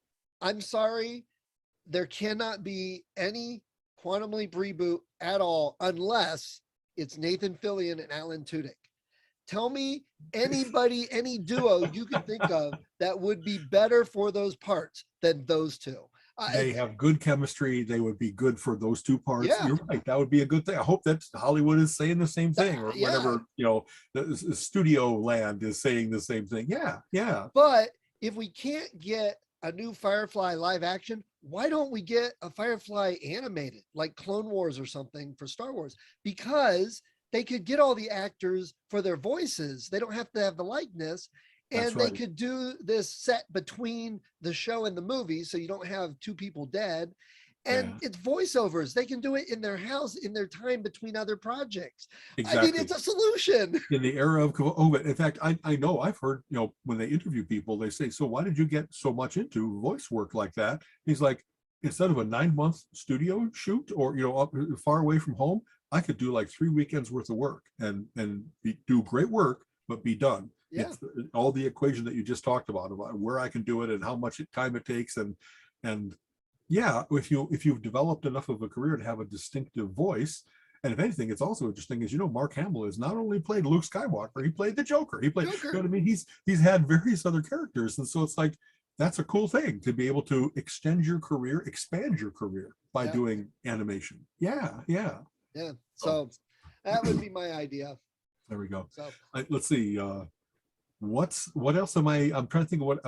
I'm sorry, there cannot be any Quantum Leap reboot at all unless it's Nathan Fillion and Alan Tudyk. Tell me anybody, any duo you can think of that would be better for those parts than those two. They have good chemistry. They would be good for those two parts. Yeah. You're right. That would be a good thing. I hope that Hollywood is saying the same thing, or whatever, you know, the studio land is saying the same thing. Yeah, yeah. But if we can't get a new Firefly live action, why don't we get a Firefly animated, like Clone Wars or something for Star Wars? Because they could get all the actors for their voices. They don't have to have the likeness. And they could do this set between the show and the movie, so you don't have two people dead. And it's voiceovers. They can do it in their house, in their time between other projects. Exactly. I mean, it's a solution. In the era of COVID. In fact, I know I've heard, you know, when they interview people, they say, so why did you get so much into voice work like that? He's like, instead of a 9-month studio shoot or, you know, up, far away from home, I could do like 3 weekends worth of work and do great work, but be done. Yeah. It's all the equation that you just talked about where I can do it and how much time it takes. And yeah, if you've developed enough of a career to have a distinctive voice, and if anything, it's also interesting, as you know, Mark Hamill has not only played Luke Skywalker, he played the Joker. He played, Joker. You know what I mean? He's had various other characters. And so it's like, that's a cool thing to be able to extend your career, expand your career by doing animation. Yeah. So that would be my idea. There we go. So let's see. What else I'm trying to think of what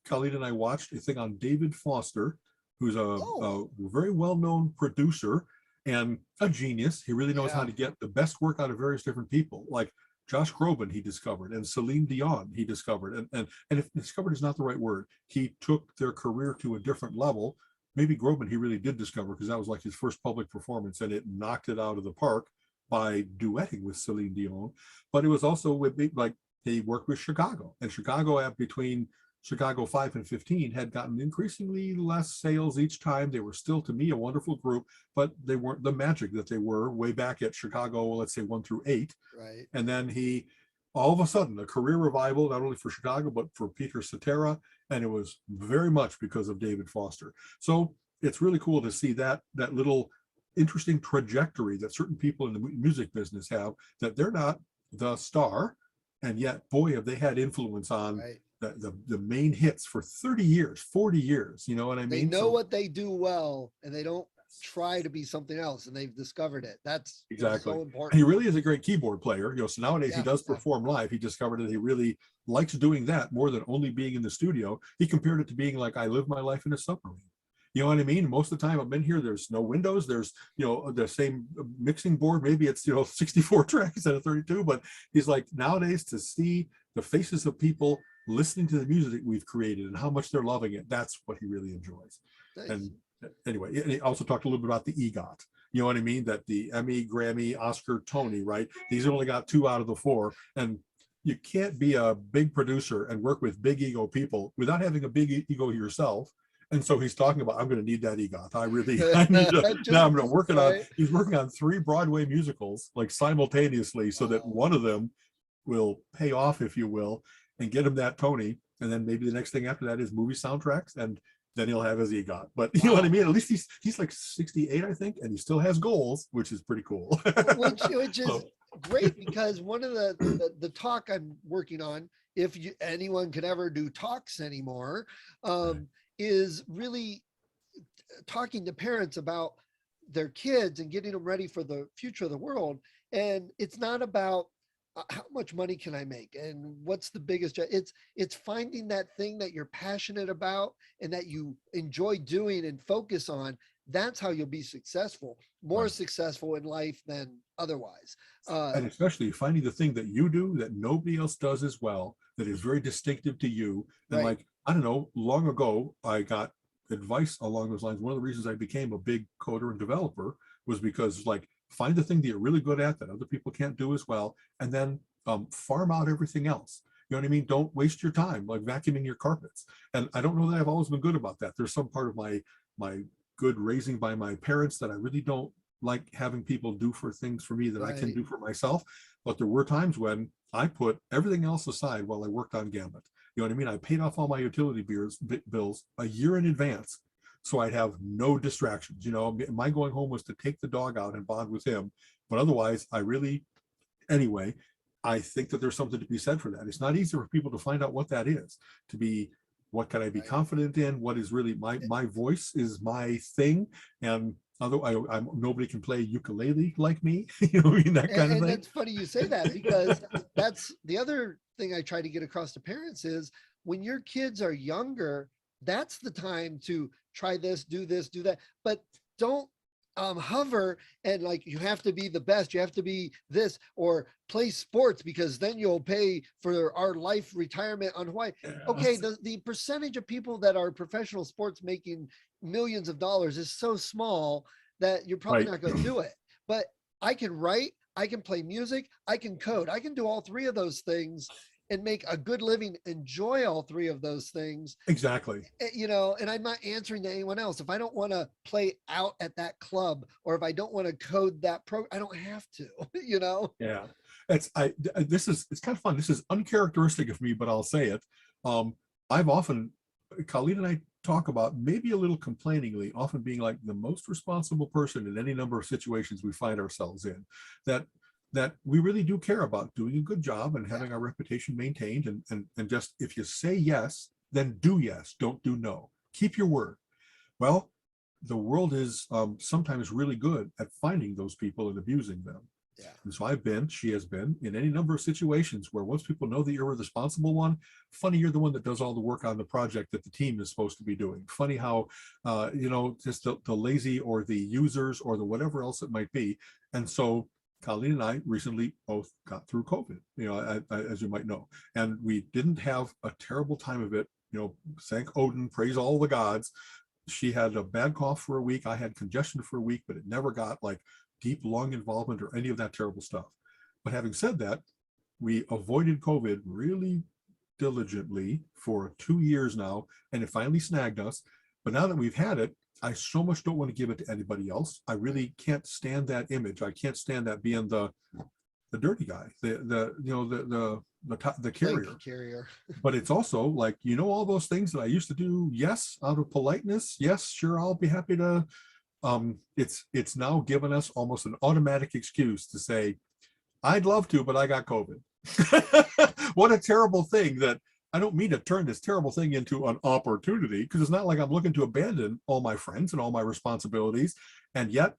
Khalid and I watched a thing on David Foster, who's a very well-known producer and a genius. He really knows how to get the best work out of various different people. Like Josh Groban, he discovered, and Celine Dion, he discovered. And if discovered is not the right word, he took their career to a different level. Maybe Groban, he really did discover, because that was like his first public performance, and it knocked it out of the park by duetting with Celine Dion. But it was also with, like, he worked with Chicago, and Chicago, between Chicago 5 and 15, had gotten increasingly less sales each time. They were still, to me, a wonderful group, but they weren't the magic that they were way back at Chicago, let's say 1 through 8. Right. And then he, all of a sudden, a career revival, not only for Chicago, but for Peter Cetera. And it was very much because of David Foster. So it's really cool to see that little interesting trajectory that certain people in the music business have, that they're not the star, and yet, boy, have they had influence on the main hits for 30 years, 40 years. You know what I mean? They know what they do well, and they don't try to be something else, and they've discovered it. That's exactly so important. And he really is a great keyboard player. You know, so nowadays he does perform live. He discovered that he really likes doing that more than only being in the studio. He compared it to being like, I live my life in a submarine. You know what I mean? Most of the time I've been here, there's no windows. There's, you know, the same mixing board. Maybe it's, you know, 64 tracks instead of 32. But he's like, nowadays, to see the faces of people listening to the music that we've created and how much they're loving it, that's what he really enjoys. Nice. And anyway, and he also talked a little bit about the EGOT. You know what I mean? That the Emmy, Grammy, Oscar, Tony, right? He's only got 2 out of the 4. And you can't be a big producer and work with big ego people without having a big ego yourself. And so he's talking about, I'm going to need that EGOT. I need to, now I'm working on, he's working on 3 Broadway musicals, like simultaneously, so that one of them will pay off, if you will, and get him that Tony. And then maybe the next thing after that is movie soundtracks, and then he'll have his EGOT. But you know what I mean? At least he's like 68, I think, and he still has goals, which is pretty cool. which is great because one of the talk I'm working on, if anyone could ever do talks anymore, is really talking to parents about their kids and getting them ready for the future of the world. And it's not about how much money can I make and what's the biggest it's finding that thing that you're passionate about and that you enjoy doing and focus on. That's how you'll be successful, more successful in life than otherwise. And especially finding the thing that you do that nobody else does as well, that is very distinctive to you. And like, I don't know, long ago, I got advice along those lines. One of the reasons I became a big coder and developer was because like, find the thing that you're really good at that other people can't do as well, and then farm out everything else. You know what I mean? Don't waste your time like vacuuming your carpets. And I don't know that I've always been good about that. There's some part of my good raising by my parents that I really don't like having people do for things for me that I can do for myself. But there were times when I put everything else aside while I worked on Gambit. You know what I mean? I paid off all my utility bills a year in advance, so I'd have no distractions. You know, my going home was to take the dog out and bond with him. But otherwise, anyway, I think that there's something to be said for that. It's not easy for people to find out what that is, to be, what can I be confident in? What is really my voice is my thing. And although nobody can play ukulele like me, you know, that kind of thing. And it's funny you say that because that's the other thing I try to get across to parents is when your kids are younger, that's the time to try this, do that, but don't hover and like you have to be the best, you have to be this, or play sports because then you'll pay for our life retirement on Hawaii. Okay, the percentage of people that are professional sports making millions of dollars is so small that you're probably not going to do it. But I can write, I can play music, I can code, I can do all three of those things and make a good living, enjoy all three of those things. Exactly. You know, and I'm not answering to anyone else. If I don't want to play out at that club, or if I don't want to code that I don't have to, you know? Yeah. It's kind of fun. This is uncharacteristic of me, but I'll say it. I've often, Colleen and I talk about, maybe a little complainingly, often being like the most responsible person in any number of situations we find ourselves in, that we really do care about doing a good job and having our reputation maintained. And just, if you say yes, then do yes, don't do no. Keep your word. Well, the world is sometimes really good at finding those people and abusing them. Yeah. And so she has been in any number of situations where once people know that you're the responsible one, funny, you're the one that does all the work on the project that the team is supposed to be doing. Funny how, just the lazy or the users or the whatever else it might be. And so Colleen and I recently both got through COVID, as you might know, and we didn't have a terrible time of it. Thank Odin, praise all the gods. She had a bad cough for a week. I had congestion for a week, but it never got like deep lung involvement or any of that terrible stuff. But having said that, we avoided COVID really diligently for 2 years now, and it finally snagged us. But now that we've had it, I so much don't want to give it to anybody else. I really can't stand that image. I can't stand that being the dirty guy, the carrier. But it's also like, all those things that I used to do, yes, out of politeness, yes, sure, I'll be happy to. It's now given us almost an automatic excuse to say, I'd love to, but I got COVID. What a terrible thing. That I don't mean to turn this terrible thing into an opportunity, because it's not like I'm looking to abandon all my friends and all my responsibilities. And yet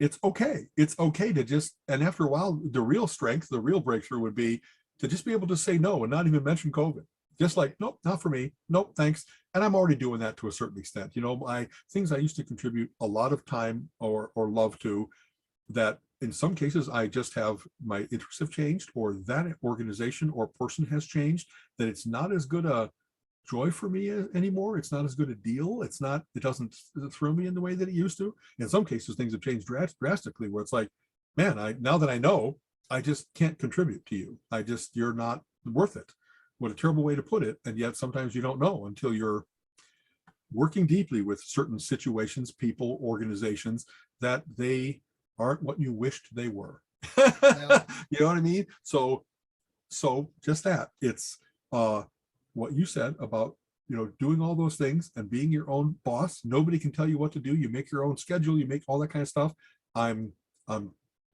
it's okay. It's okay to just, and after a while, the real strength, the real breakthrough would be to just be able to say no and not even mention COVID. Just like, nope, not for me. Nope, thanks. And I'm already doing that to a certain extent. My things I used to contribute a lot of time or love to, that in some cases I just have, my interests have changed, or that organization or person has changed, that it's not as good a joy for me anymore. It's not as good a deal. It doesn't thrill me in the way that it used to. In some cases, things have changed drastically, where it's like, man, now that I know, I just can't contribute to you. You're not worth it. What a terrible way to put it. And yet sometimes you don't know until you're working deeply with certain situations, people, organizations, that they aren't what you wished they were. Yeah. You know what I mean? So just that. It's what you said about, doing all those things and being your own boss. Nobody can tell you what to do. You make your own schedule, you make all that kind of stuff. I'm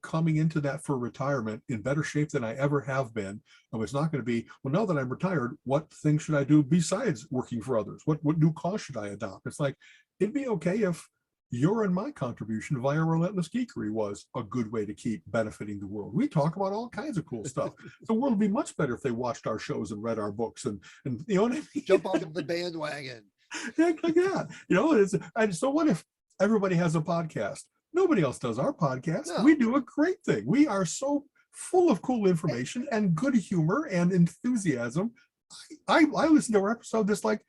coming into that for retirement in better shape than I ever have been. And it's not going to be, well, now that I'm retired, what things should I do besides working for others? What new cause should I adopt? It's like, it'd be okay if your and my contribution via Relentless Geekery was a good way to keep benefiting the world. We talk about all kinds of cool stuff. The world would be much better if they watched our shows and read our books and you know what I mean? Jump off of the bandwagon. Yeah, like that. You know, and so what if everybody has a podcast? Nobody else does our podcast. No. We do a great thing. We are so full of cool information and good humor and enthusiasm. I listen to our episode that's like,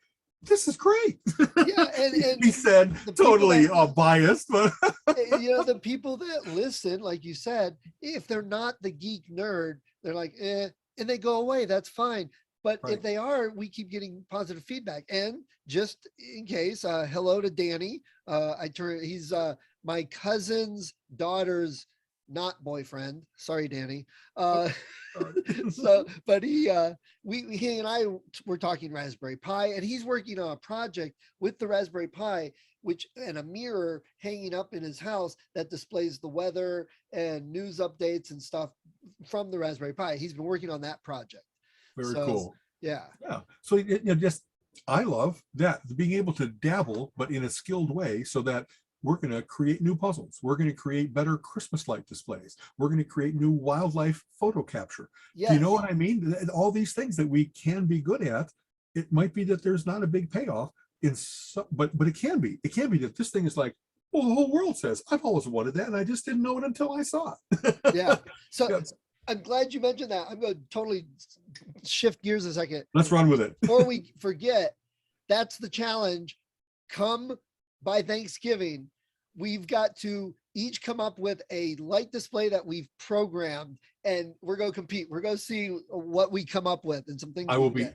this is great. Yeah, and we said totally biased, but you know, the people that listen, like you said, if they're not the geek nerd, they're like, and they go away. That's fine. But right. If they are, we keep getting positive feedback. And just in case, hello to Danny. He's my cousin's daughter's not boyfriend. Sorry, Danny. So, but he and I were talking Raspberry Pi, and he's working on a project with the Raspberry Pi, and a mirror hanging up in his house that displays the weather and news updates and stuff from the Raspberry Pi. He's been working on that project. Very cool. Yeah. Yeah. So I love that, being able to dabble, but in a skilled way, so that we're going to create new puzzles. We're going to create better Christmas light displays. We're going to create new wildlife photo capture. Yes. You know what I mean? All these things that we can be good at. It might be that there's not a big payoff but it can be. It can be that this thing is like, well, the whole world says, I've always wanted that, and I just didn't know it until I saw it. Yeah. So yeah. I'm glad you mentioned that. I'm going to totally shift gears a second. Let's run with it. Before we forget, that's the challenge. Come by Thanksgiving, we've got to each come up with a light display that we've programmed, and we're going to compete. We're going to see what we come up with and some things.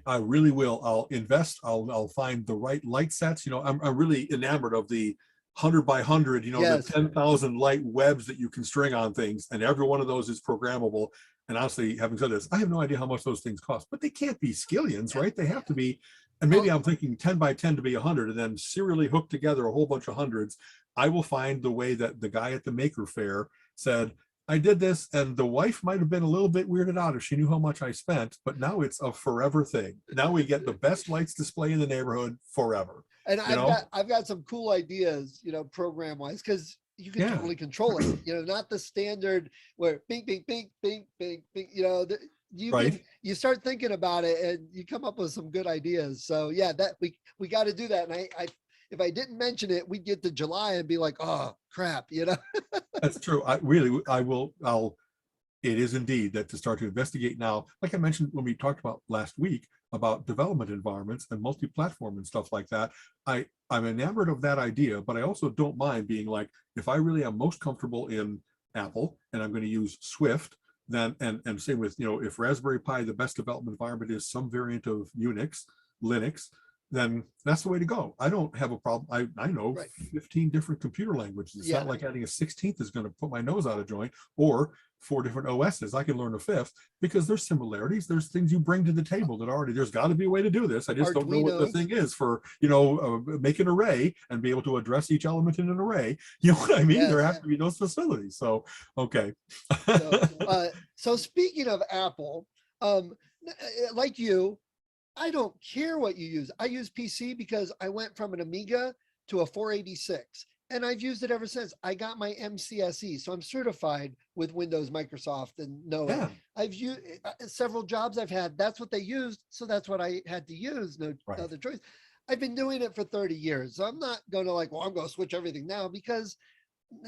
I really will. I'll invest. I'll find the right light sets. You know, I'm really enamored of the 100 by 100, you know, yes. The 10,000 light webs that you can string on things, and every one of those is programmable. And honestly, having said this, I have no idea how much those things cost, but they can't be skillions, right? They have to be, and maybe I'm thinking 10 by 10 to be 100, and then serially hook together a whole bunch of hundreds. I will find the way that the guy at the Maker Fair said, I did this, and the wife might have been a little bit weirded out if she knew how much I spent, but now it's a forever thing. Now we get the best lights display in the neighborhood forever. And I've got some cool ideas, you know, program wise, because you can totally control it. You know, not the standard where bing, bing, bing, bing, bing, bing. You know, you start thinking about it, and you come up with some good ideas. So yeah, that we got to do that. And I if I didn't mention it, we'd get to July and be like, oh crap, you know. That's true. It is indeed that to start to investigate now, like I mentioned when we talked about last week about development environments and multi-platform and stuff like that. I'm enamored of that idea, but I also don't mind being like, if I really am most comfortable in Apple and I'm going to use Swift, then and same with, you know, if Raspberry Pi, the best development environment is some variant of Unix, Linux, then that's the way to go. I don't have a problem. I know 15 different computer languages. It's not like adding a 16th is going to put my nose out of joint, or 4 different OSs. I can learn a 5th because there's similarities. There's things you bring to the table that already, there's got to be a way to do this. I just don't know what the thing is for, you know, make an array and be able to address each element in an array. You know what I mean? There have to be those facilities. So, okay. So speaking of Apple, like you, I don't care what you use. I use PC because I went from an Amiga to a 486, and I've used it ever since. I got my MCSE, so I'm certified with Windows, Microsoft, and Noah. I've used several jobs I've had. That's what they used, so that's what I had to use. No other choice. I've been doing it for 30 years, so I'm not going to like, well, I'm going to switch everything now, because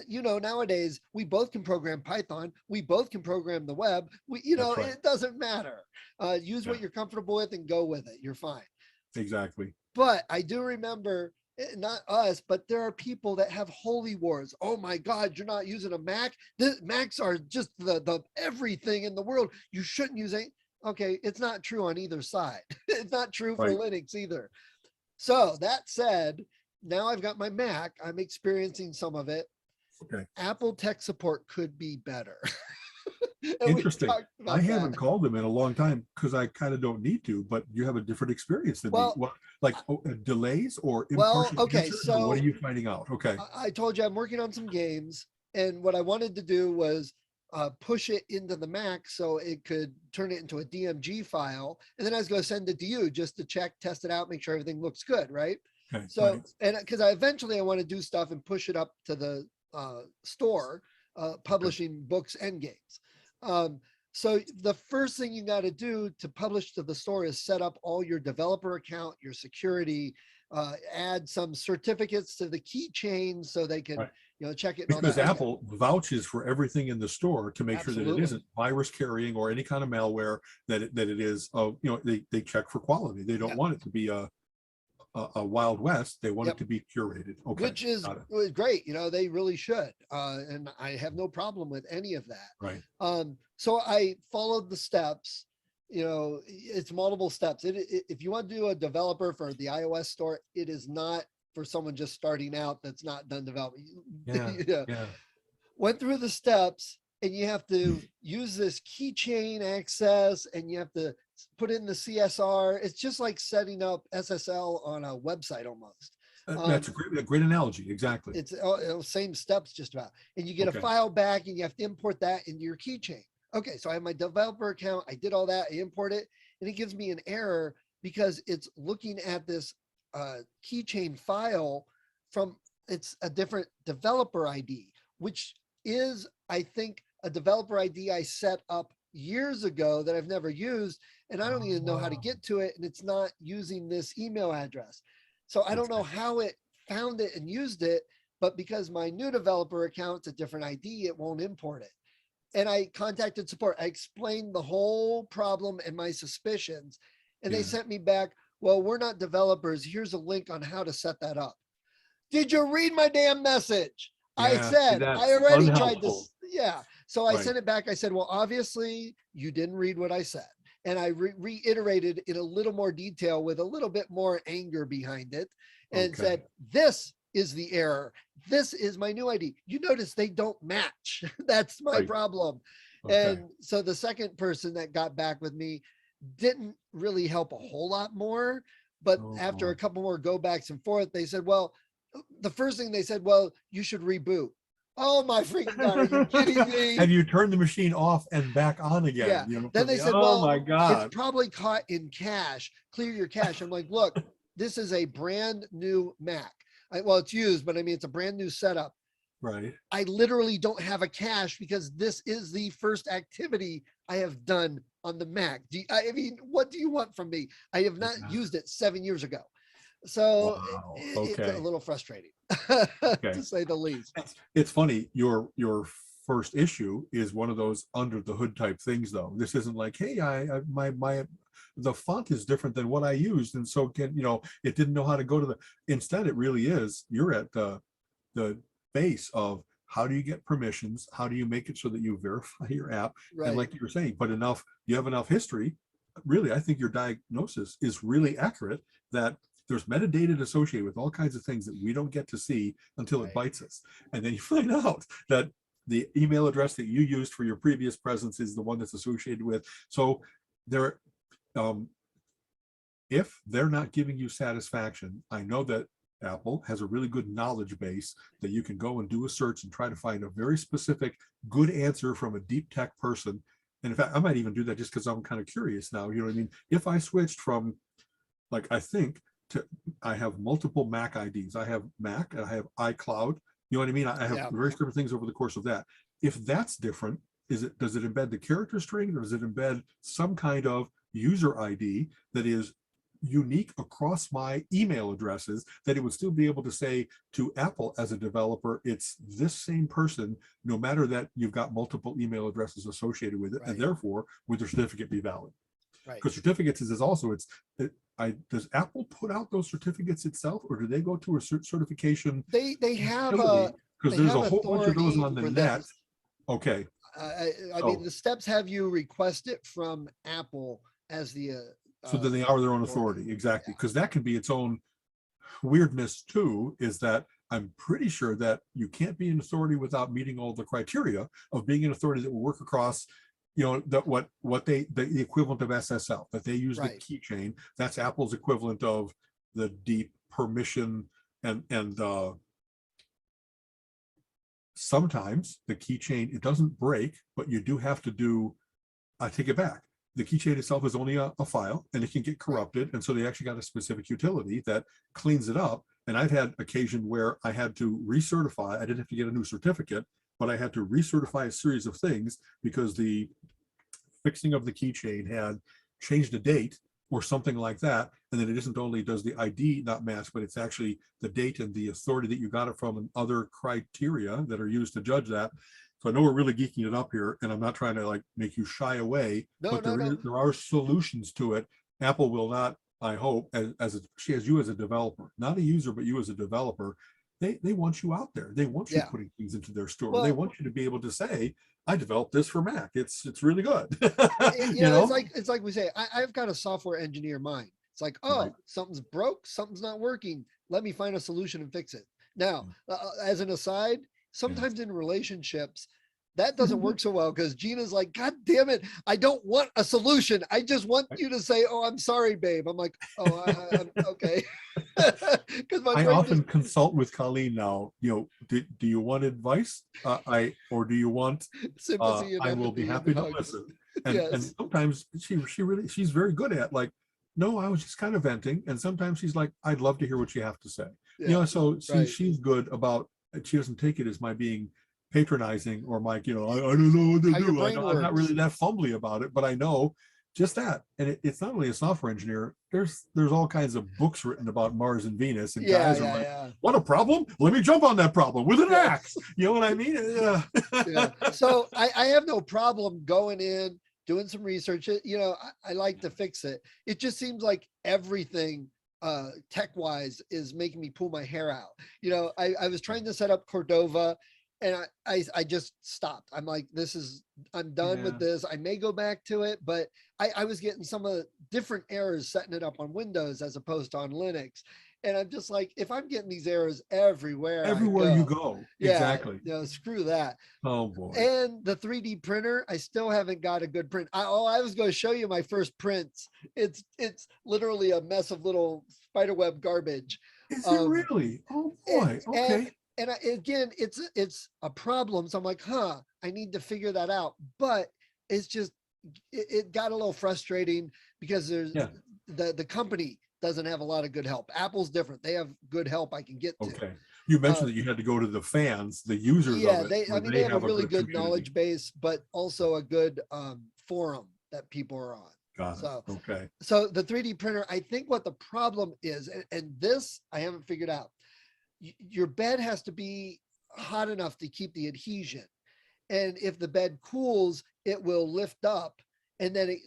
you know, nowadays we both can program Python, we both can program the web, it doesn't matter. Use what you're comfortable with and go with it. You're fine. Exactly. But I do remember, not us, but there are people that have holy wars. Oh my God, you're not using a Mac. Macs are just the everything in the world. You shouldn't use it. Okay, it's not true on either side. It's not true for Linux either. So that said, now I've got my Mac. I'm experiencing some of it. Okay. Apple tech support could be better. Interesting. I haven't called them in a long time because I kind of don't need to, but you have a different experience than me. What, like delays or impartial answers, so or what are you finding out? Okay. I told you I'm working on some games, and what I wanted to do was push it into the Mac so it could turn it into a DMG file. And then I was going to send it to you just to check, test it out, make sure everything looks good. Right. Okay, So, right. and because I want to do stuff and push it up to the store, publishing books and games. So the first thing you got to do to publish to the store is set up all your developer account, your security, add some certificates to the keychain so they can, Right. check it. And all Because that. Apple vouches for everything in the store to make sure that it isn't virus carrying or any kind of malware, that it is, they check for quality. They don't want it to be a Wild West. They want it to be curated. Okay. Which is great. They really should. And I have no problem with any of that. Right. So I followed the steps. It's multiple steps. If you want to do a developer for the iOS store, it is not for someone just starting out that's not done developing. Yeah. Went through the steps, and you have to use this keychain access, and you have to put in the CSR. It's just like setting up SSL on a website almost. That's a great analogy. Exactly. It's same steps just about. And you get a file back, and you have to import that into your keychain. Okay, so I have my developer account. I did all that. I import it, and it gives me an error because it's looking at this keychain file it's a different developer ID, which is, I think, a developer ID I set up years ago that I've never used, and I don't even know how to get to it, and it's not using this email address. So I don't know how it found it and used it, but because my new developer account's a different ID, it won't import it. And I contacted support. I explained the whole problem and my suspicions, and they sent me back, well, we're not developers. Here's a link on how to set that up. Did you read my damn message? I said, I already tried this. Yeah. So I sent it back. I said, well, obviously you didn't read what I said. And I reiterated in a little more detail with a little bit more anger behind it, and said, this is the error. This is my new ID. You notice they don't match. That's my problem. And so the second person that got back with me didn't really help a whole lot more. But after a couple more go backs and forth, they said, well, the first thing they said, well, you should reboot. Oh my freaking God, are you kidding me? Have you turned the machine off and back on again? Yeah. Then they said, well, my God, it's probably caught in cache. Clear your cache. I'm like, look, this is a brand new Mac. Well, it's used, but I mean, it's a brand new setup. Right. I literally don't have a cache because this is the first activity I have done on the Mac. I mean, what do you want from me? I have not used it 7 years ago. So it's a little frustrating to say the least. It's funny. Your first issue is one of those under the hood type things, though. This isn't like, hey, the font is different than what I used, and so it didn't know how to go to the. Instead, it really is. You're at the base of how do you get permissions? How do you make it so that you verify your app? Right. And like you were saying, but you have enough history. Really, I think your diagnosis is really accurate. That there's metadata associated with all kinds of things that we don't get to see until it bites us. And then you find out that the email address that you used for your previous presence is the one that's associated with. So there, if they're not giving you satisfaction, I know that Apple has a really good knowledge base that you can go and do a search and try to find a very specific, good answer from a deep tech person. And in fact, I might even do that just because I'm kind of curious now. You know what I mean? If I switched from, like, I have multiple Mac IDs. I have Mac, and I have iCloud. You know what I mean? I have various different things over the course of that. If that's different, does it embed the character string, or does it embed some kind of user ID that is unique across my email addresses, that it would still be able to say to Apple as a developer, it's this same person, no matter that you've got multiple email addresses associated with it, and therefore would the certificate be valid? Because certificates is also does Apple put out those certificates itself, or do they go to a certification? They have because there's a whole bunch of those on the net. Okay. I mean, the steps have you request it from Apple as the so then they are their own authority. Exactly. Because that can be its own weirdness too, is that I'm pretty sure that you can't be an authority without meeting all the criteria of being an authority that will work across, the equivalent of SSL, that they use the keychain. That's Apple's equivalent of the deep permission and sometimes the keychain, it doesn't break, but you do have to do, I take it back. The keychain itself is only a file, and it can get corrupted. And so they actually got a specific utility that cleans it up. And I've had occasion where I had to recertify. I didn't have to get a new certificate, but I had to recertify a series of things because the fixing of the keychain had changed a date or something like that. And then it isn't only does the ID not match, but it's actually the date and the authority that you got it from and other criteria that are used to judge that. So I know we're really geeking it up here, and I'm not trying to like make you shy away, but there are solutions to it. Apple will not, I hope, as you as a developer, not a user, but you as a developer, they want you out there. They want you putting things into their store. Well, they want you to be able to say, I developed this for Mac. It's really good. You know, it's like we say, I've got a software engineer mind. It's like, oh, something's broke, something's not working. Let me find a solution and fix it. Now, as an aside, sometimes in relationships, that doesn't work so well because Gina's like, God damn it, I don't want a solution. I just want you to say, oh, I'm sorry, babe. I'm like, oh, I'm okay. Because I often consult with Colleen now. You know, do you want advice? Or do you want sympathy? And I will be happy to listen. And sometimes she's very good at like, no, I was just kind of venting. And sometimes she's like, I'd love to hear what you have to say. You know, so she's good about. She doesn't take it as my being patronizing or my, you know, I don't know what to do. I'm not really that fumbly about it, but I know just that. And it's not only a software engineer. There's all kinds of books written about Mars and Venus, and guys are like, what a problem? Let me jump on that problem with an axe. You know what I mean? So I have no problem going in, doing some research. You know, I like to fix it. It just seems like everything tech wise is making me pull my hair out. You know, I was trying to set up Cordova and I just stopped. I'm like, I'm done with this. I may go back to it, but I was getting some of the different errors setting it up on Windows as opposed to on Linux. And I'm just like, if I'm getting these errors everywhere you go. Exactly. You know, screw that. Oh boy. And the 3D printer, I still haven't got a good print. I was going to show you my first prints. It's literally a mess of little spiderweb garbage. Is it really? Oh boy. Okay. And again, it's a problem. So I'm like, I need to figure that out. But it's just, it got a little frustrating because there's the company doesn't have a lot of good help. Apple's different. They have good help I can get to. Okay. You mentioned that you had to go to the fans, the users of it. They have a really good knowledge base, but also a good forum that people are on. Got it. Okay. So the 3D printer, I think what the problem is, and this I haven't figured out, your bed has to be hot enough to keep the adhesion. And if the bed cools, it will lift up and then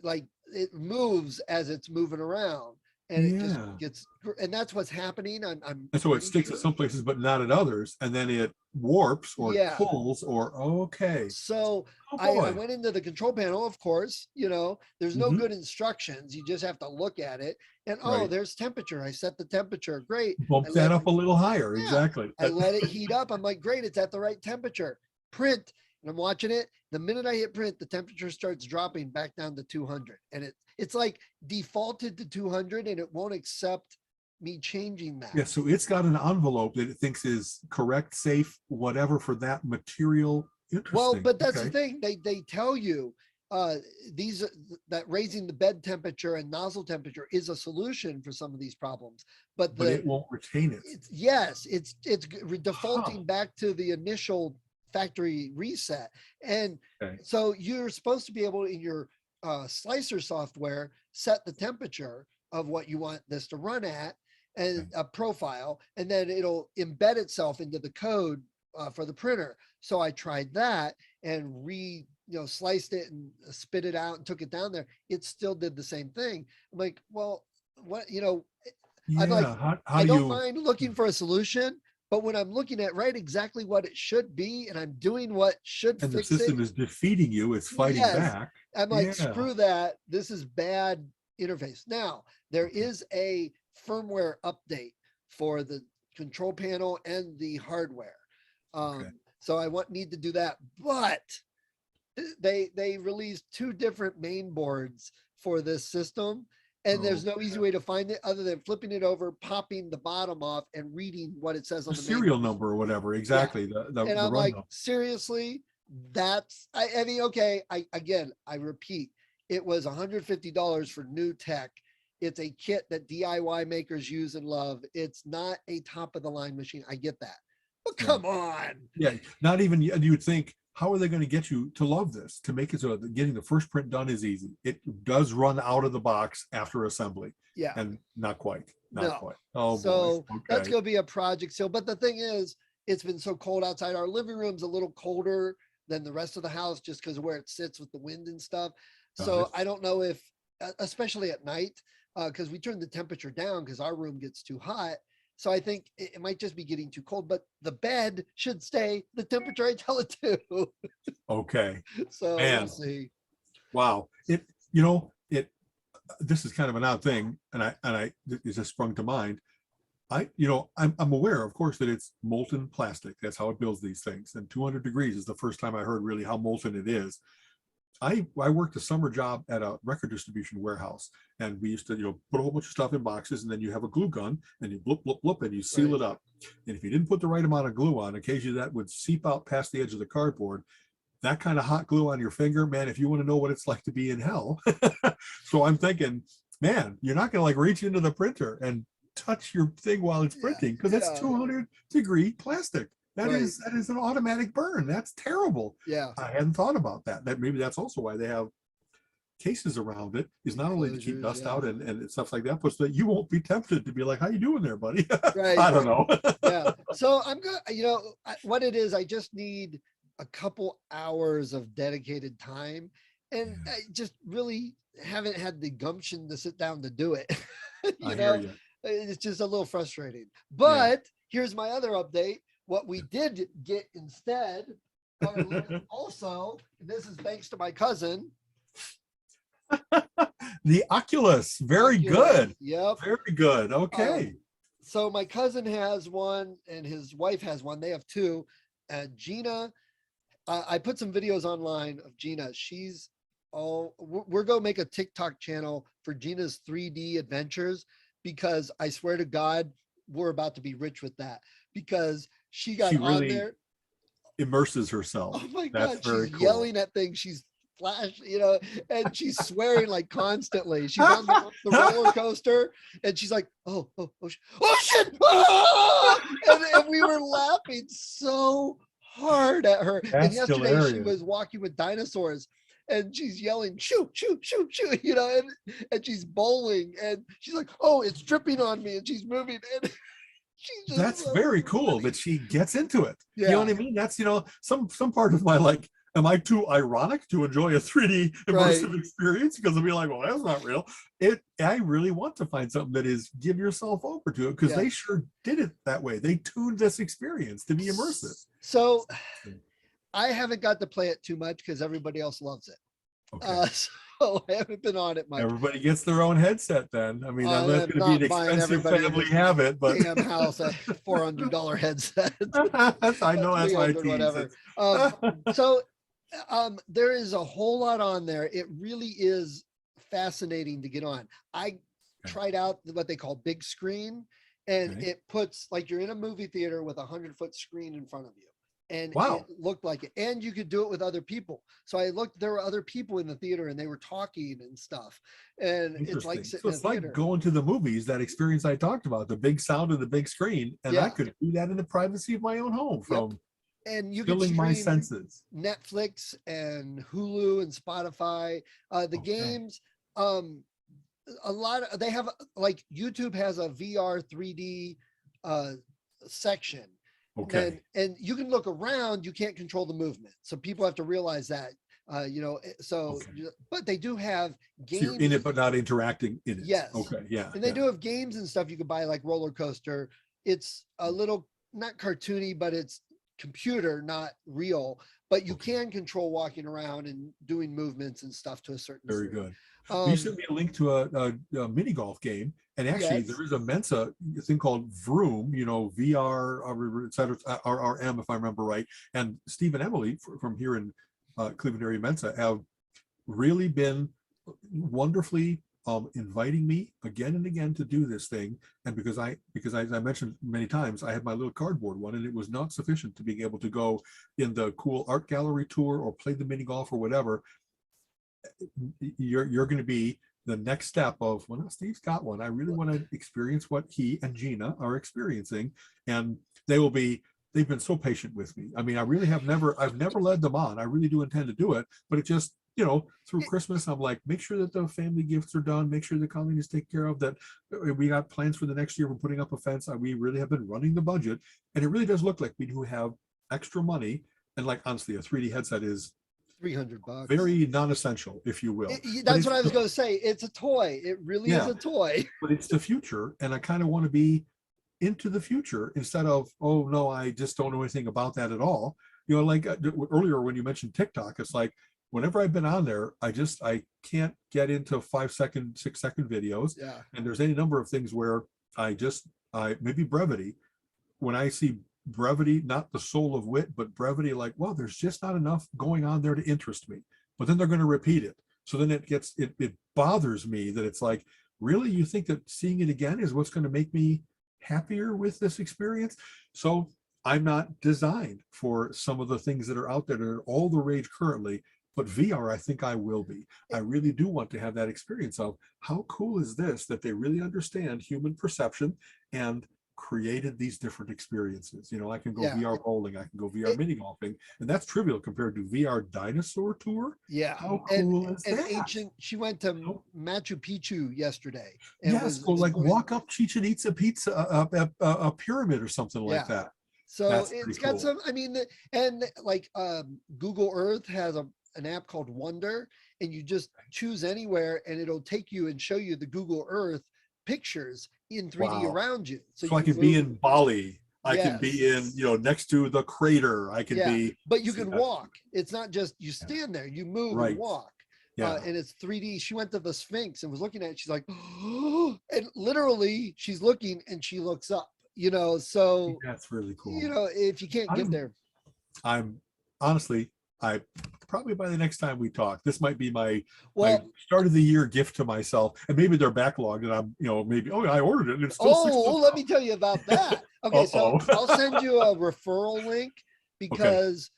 it moves as it's moving around. And it just gets, and that's what's happening. And so it sticks at some places, but not at others. And then it warps or pulls or, So I went into the control panel, of course, you know, there's no good instructions. You just have to look at it and, there's temperature. I set the temperature. Great. Bump that up a little higher. Exactly. I let it heat up. I'm like, great. It's at the right temperature. Print. And I'm watching it. The minute I hit print, the temperature starts dropping back down to 200. And it's like defaulted to 200 and it won't accept me changing that. Yeah, so it's got an envelope that it thinks is correct, safe, whatever for that material. Interesting. Well, but that's the thing. They tell you that raising the bed temperature and nozzle temperature is a solution for some of these problems. But it won't retain it. It's defaulting back to the initial factory reset. And so you're supposed to be able in your slicer software set the temperature of what you want this to run at and a profile, and then it'll embed itself into the code for the printer. So I tried that and sliced it and spit it out and took it down there. It still did the same thing. I'm like, well, what, I'm like, I don't mind looking for a solution. But when I'm looking at exactly what it should be, and I'm doing what should and fix the system is defeating you, it's fighting back. I'm like, screw that. This is bad interface. Now, there is a firmware update for the control panel and the hardware. So I need to do that. But they released 2 different main boards for this system. And there's no easy way to find it other than flipping it over, popping the bottom off, and reading what it says on the the serial manual. number or whatever. Exactly. The And I'm run like, number. seriously, I mean, okay. I repeat, it was $150 for new tech. It's a kit that DIY makers use and love. It's not a top of the line machine. I get that, but come on. Yeah, not even you would think, how are they going to get you to love this, to make it so that getting the first print done is easy? It does run out of the box after assembly. Yeah. And not quite. No. Oh, so boy. Okay. That's going to be a project still. But the thing is, it's been so cold outside. Our living room's a little colder than the rest of the house just because of where it sits with the wind and stuff. So I don't know if, especially at night, because we turn the temperature down because our room gets too hot. So I think it might just be getting too cold, but the bed should stay the temperature I tell it to. Okay. So Man. we'll see. Wow. This is kind of an odd thing, and it just sprung to mind. I'm aware, of course, that it's molten plastic. That's how it builds these things. And 200 degrees is the first time I heard really how molten it is. I worked a summer job at a record distribution warehouse, and we used to, put a whole bunch of stuff in boxes, and then you have a glue gun, and you blip, blip, blip, and you seal it up. And if you didn't put the right amount of glue on, occasionally that would seep out past the edge of the cardboard. That kind of hot glue on your finger, man, if you want to know what it's like to be in hell. So I'm thinking, man, you're not going to like reach into the printer and touch your thing while it's printing, because that's 200-degree plastic. That is an automatic burn. That's terrible. Yeah. I hadn't thought about that. Maybe that's also why they have cases around it, is not only to keep dust out and stuff like that, but so that you won't be tempted to be like, how you doing there, buddy? I don't know. Yeah. So I'm good. What it is, I just need a couple hours of dedicated time, and I just really haven't had the gumption to sit down to do it. Hear you. It's just a little frustrating, but here's my other update. What we did get instead, also, this is thanks to my cousin. The Oculus. Very good. Yep. Very good. Okay. So my cousin has one and his wife has one. They have two. Gina, I put some videos online of Gina. We're going to make a TikTok channel for Gina's 3D adventures, because I swear to God, we're about to be rich with that, because she really on there, immerses herself. Oh my God, she's yelling at things. She's flashing, and she's swearing like constantly. She's on the roller coaster, and she's like, oh shit! Ah! And we were laughing so hard at her. That's and yesterday hilarious. She was walking with dinosaurs, and she's yelling, shoot, and she's bowling, and she's like, oh, it's dripping on me, and she's moving, and that's very cool that she gets into it. Yeah. You know what I mean? That's, some part of my, like, am I too ironic to enjoy a 3D immersive experience? Because I'll be like, well, that's not real. I really want to find something that is give yourself over to it, because they sure did it that way. They tuned this experience to be immersive. So I haven't got to play it too much because everybody else loves it. Okay. So I haven't been on it much. Everybody gets their own headset then. I mean, that's going to be an expensive family habit, but damn house a $400 headset. I know, that's why I tease. Whatever. So there is a whole lot on there. It really is fascinating to get on. I tried out what they call big screen, and it puts, like, you're in a movie theater with 100-foot screen in front of you. And it looked like it, and you could do it with other people. So I looked, there were other people in the theater, and they were talking and stuff. And it's like sitting in a theater. Like going to the movies, that experience I talked about, the big sound of the big screen, and I could do that in the privacy of my own home from and you filling my senses. Netflix and Hulu and Spotify, the games. A lot of, they have, like, YouTube has a VR 3D section. Okay. And you can look around, you can't control the movement. So people have to realize that, but they do have games. So you're in it, but not interacting in it. Yes. Okay. Yeah. And they do have games and stuff you could buy, like Roller Coaster. It's a little, not cartoony, but it's computer, not real, but you can control walking around and doing movements and stuff to a certain Very degree. good. You sent me a link to a mini golf game, and actually there is a Mensa thing called Vroom, VR, et cetera, RRM, if I remember right. And Steve and Emily from here in Cleveland area Mensa have really been wonderfully inviting me again and again to do this thing. And because as I mentioned many times, I had my little cardboard one, and it was not sufficient to being able to go in the cool art gallery tour or play the mini golf or whatever. You're going to be the next step of, well, Steve's got one. I really want to experience what he and Gina are experiencing. And they've been so patient with me. I mean, I've never led them on. I really do intend to do it, but it just, through Christmas, I'm like, make sure that the family gifts are done, make sure the Colleen is taken care of, that we got plans for the next year. We're putting up a fence. We really have been running the budget, and it really does look like we do have extra money. And like, honestly, a 3D headset is $300. very non-essential, if you will. That's what I was going to say. It's a toy. It really is a toy. But it's the future, and I kind of want to be into the future instead of, oh no, I just don't know anything about that at all. Like earlier when you mentioned TikTok, it's like, whenever I've been on there, I can't get into 5-second, 6-second videos. Yeah. And there's any number of things where I maybe brevity, when I see brevity, not the soul of wit, but brevity, like, well, there's just not enough going on there to interest me. But then they're going to repeat it. So then it bothers me that it's like, really, you think that seeing it again is what's going to make me happier with this experience? So I'm not designed for some of the things that are out there that are all the rage currently. But VR, I think I will be. I really do want to have that experience of, how cool is this that they really understand human perception and created these different experiences. I can go VR bowling, I can go VR mini golfing, and that's trivial compared to VR dinosaur tour. Yeah. How cool is that? Ancient, she went to Machu Picchu yesterday. Walk up Chichen Itza pizza, a pyramid or something like that. So that's it's pretty got cool. some, I mean, and like Google Earth has an app called Wonder, and you just choose anywhere and it'll take you and show you the Google Earth pictures in 3D around you. So I can be in Bali. I can be in, next to the crater. I can be. But you can walk. It's not just you stand there, you move and walk. Yeah. And it's 3D. She went to the Sphinx and was looking at it. She's like, oh, and literally she's looking and she looks up, so that's really cool. If you can't get there. I'm honestly, I probably by the next time we talk, this might be my start of the year gift to myself, and maybe they're backlogged, and I'm, maybe, I ordered it. And it's still let me tell you about that. Okay, so I'll send you a referral link because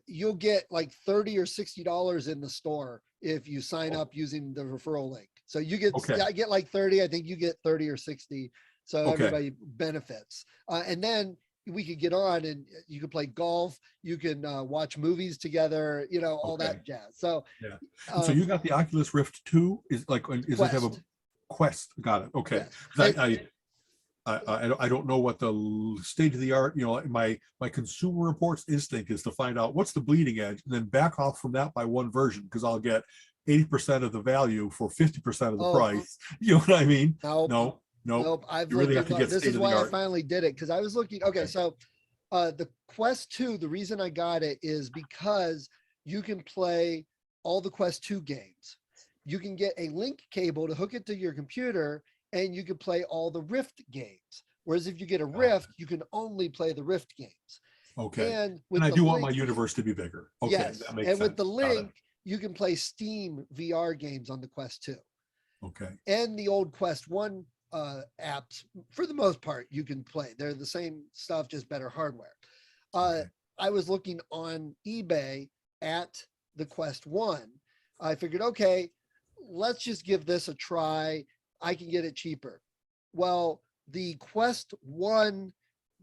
you'll get like $30 or $60 in the store if you sign up using the referral link. So you get, I get like 30. I think you get 30 or 60. So everybody benefits, and then we could get on and you can play golf, you can watch movies together, all that jazz. So so you got the Oculus Rift 2 is it have a Quest? Got it. Okay. Yes. I don't know what the state of the art, my Consumer Reports instinct is to find out what's the bleeding edge and then back off from that by one version, because I'll get 80% of the value for 50% of the price. You know what I mean? Nope. I've you really have to get this is why I art. finally did it, because I was looking. So the Quest 2, the reason I got it is because you can play all the Quest 2 games. You can get a link cable to hook it to your computer, and you can play all the Rift games. Whereas if you get a Rift, you can only play the Rift games. Okay. And I do want my universe to be bigger. Okay. Yes. That makes and sense. with the link, you can play Steam VR games on the Quest 2. Okay. And the old Quest 1 apps, for the most part, you can play. They're the same stuff, just better hardware. I was looking on eBay at the Quest 1. I figured, okay, let's just give this a try. I can get it cheaper. Well, the Quest 1